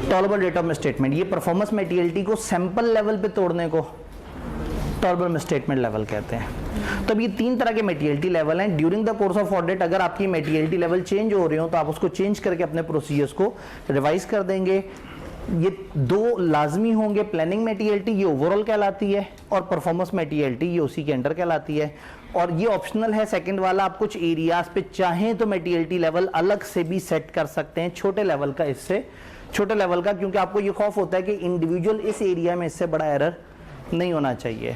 टॉलरेबल रेट ऑफ मिसस्टेटमेंट। ये परफॉर्मेंस मेटीरियलिटी को सैंपल लेवल पे तोड़ने को टॉलरेबल मिसस्टेटमेंट लेवल कहते हैं। तो अब ये 3 तरह के मेटीरियलिटी लेवल हैं। During the course of audit अगर आपकी मेटीरियलिटी लेवल चेंज हो रहे हो तो आप उसको चेंज करके अपने प्रोसीजर्स को रिवाइज कर देंगे। ये 2 लाजमी होंगे, प्लानिंग मेटीरियलिटी ये ओवरऑल कहलाती है और परफॉर्मेंस मेटीरियलिटी ये उसी के अंडर कहलाती है। और ये ऑप्शनल है सेकंड वाला, आप कुछ एरियाज पे चाहें तो मेटीरियलिटी लेवल अलग से भी सेट कर सकते हैं, छोटे लेवल का, इससे छोटे लेवल का, क्योंकि आपको ये खौफ होता है कि इंडिविजुअल इस एरिया में इससे बड़ा एरर नहीं होना चाहिए।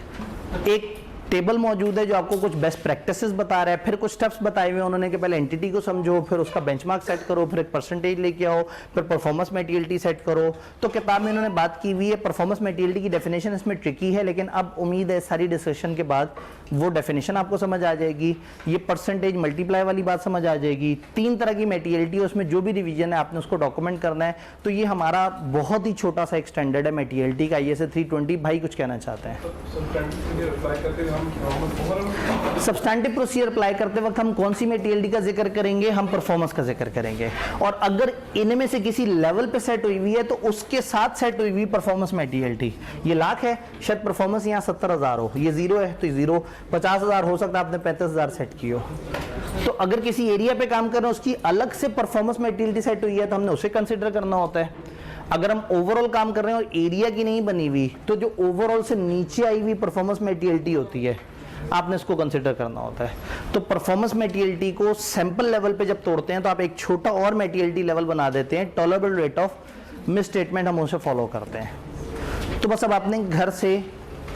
एक टेबल मौजूद है जो आपको कुछ बेस्ट प्रैक्टिसेस बता रहा है, फिर कुछ स्टेप्स बताए हुए उन्होंने कि पहले एंटिटी को समझो, फिर उसका बेंचमार्क सेट करो, फिर एक परसेंटेज लेके आओ, फिर परफॉर्मेंस मेटीरियलिटी सेट करो। तो किताब में इन्होंने बात की हुई है, परफॉर्मेंस मेटीरियलिटी की डेफिनेशन इसमें ट्रिकी है, लेकिन अब उम्मीद है सारी डिस्कशन के बाद वो डेफिनेशन आपको समझ आ जाएगी। ये परसेंटेज मल्टीप्लाई वाली बात समझ आ जाएगी। 3 तरह की मेटीरियलिटी है, उसमें जो भी रिवीजन है आपने उसको डॉक्यूमेंट करना है। तो ये हमारा बहुत ही छोटा सा एक स्टैंडर्ड है मेटीरियलिटी का, ISA 320। भाई कुछ कहना चाहते हैं? सब्सटैंटिव प्रोसीजर अप्लाई करते वक्त हम कौन सी मेटीरियलिटी का जिक्र करेंगे? हम परफॉर्मेंस का जिक्र करेंगे। और अगर इनमें से किसी लेवल पे सेट हुई हुई है तो उसके साथ सेट हुई हुई परफॉर्मेंस मेटीरियलिटी, ये लाख है, शायद परफॉर्मेंस यहाँ 70,000 हो, ये 0 है तो 0, 50,000 हो सकता है आपने 35,000 सेट की हो। तो अगर किसी एरिया पे काम कर रहे हैं उसकी अलग से परफॉर्मेंस मेटीरियलिटी सेट हुई है तो हमने उसे कंसिडर करना होता है। अगर हम ओवरऑल काम कर रहे हैं और एरिया की नहीं बनी हुई तो जो ओवरऑल से नीचे आई हुई परफॉर्मेंस मेटीरियलिटी होती है आपने इसको कंसिडर करना होता है। तो परफॉर्मेंस मेटीरियलिटी को सैंपल लेवल पे जब तोड़ते हैं तो आप एक छोटा और मेटीरियलिटी लेवल बना देते हैं, टॉलरेबल रेट ऑफ मिसस्टेटमेंट हम उसे फॉलो करते हैं। तो बस अब आपने घर से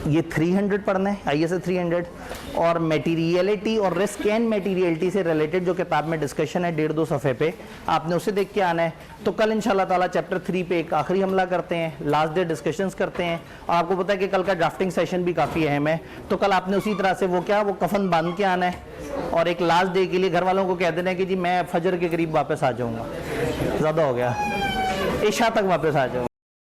ये 300 पढ़ना है, ISA 300, और मेटीरियलिटी और रिस्क एंड मेटीरियलिटी से रिलेटेड जो किताब में डिस्कशन है 1.5-2 सफ़े पे, आपने उसे देख के आना है। तो कल इंशाल्लाह ताला चैप्टर 3 पे एक आखिरी हमला करते हैं, लास्ट डे डिस्कशंस करते हैं। और आपको पता है कि कल का ड्राफ्टिंग सेशन भी काफ़ी अहम है, तो कल आपने उसी तरह से वो कफन बांध के आना है और एक लास्ट डे के लिए घर वालों को कह देना है कि जी मैं फजर के करीब वापस आ जाऊँगा, ज़्यादा हो गया, इशा तक वापस आ जाऊँगा।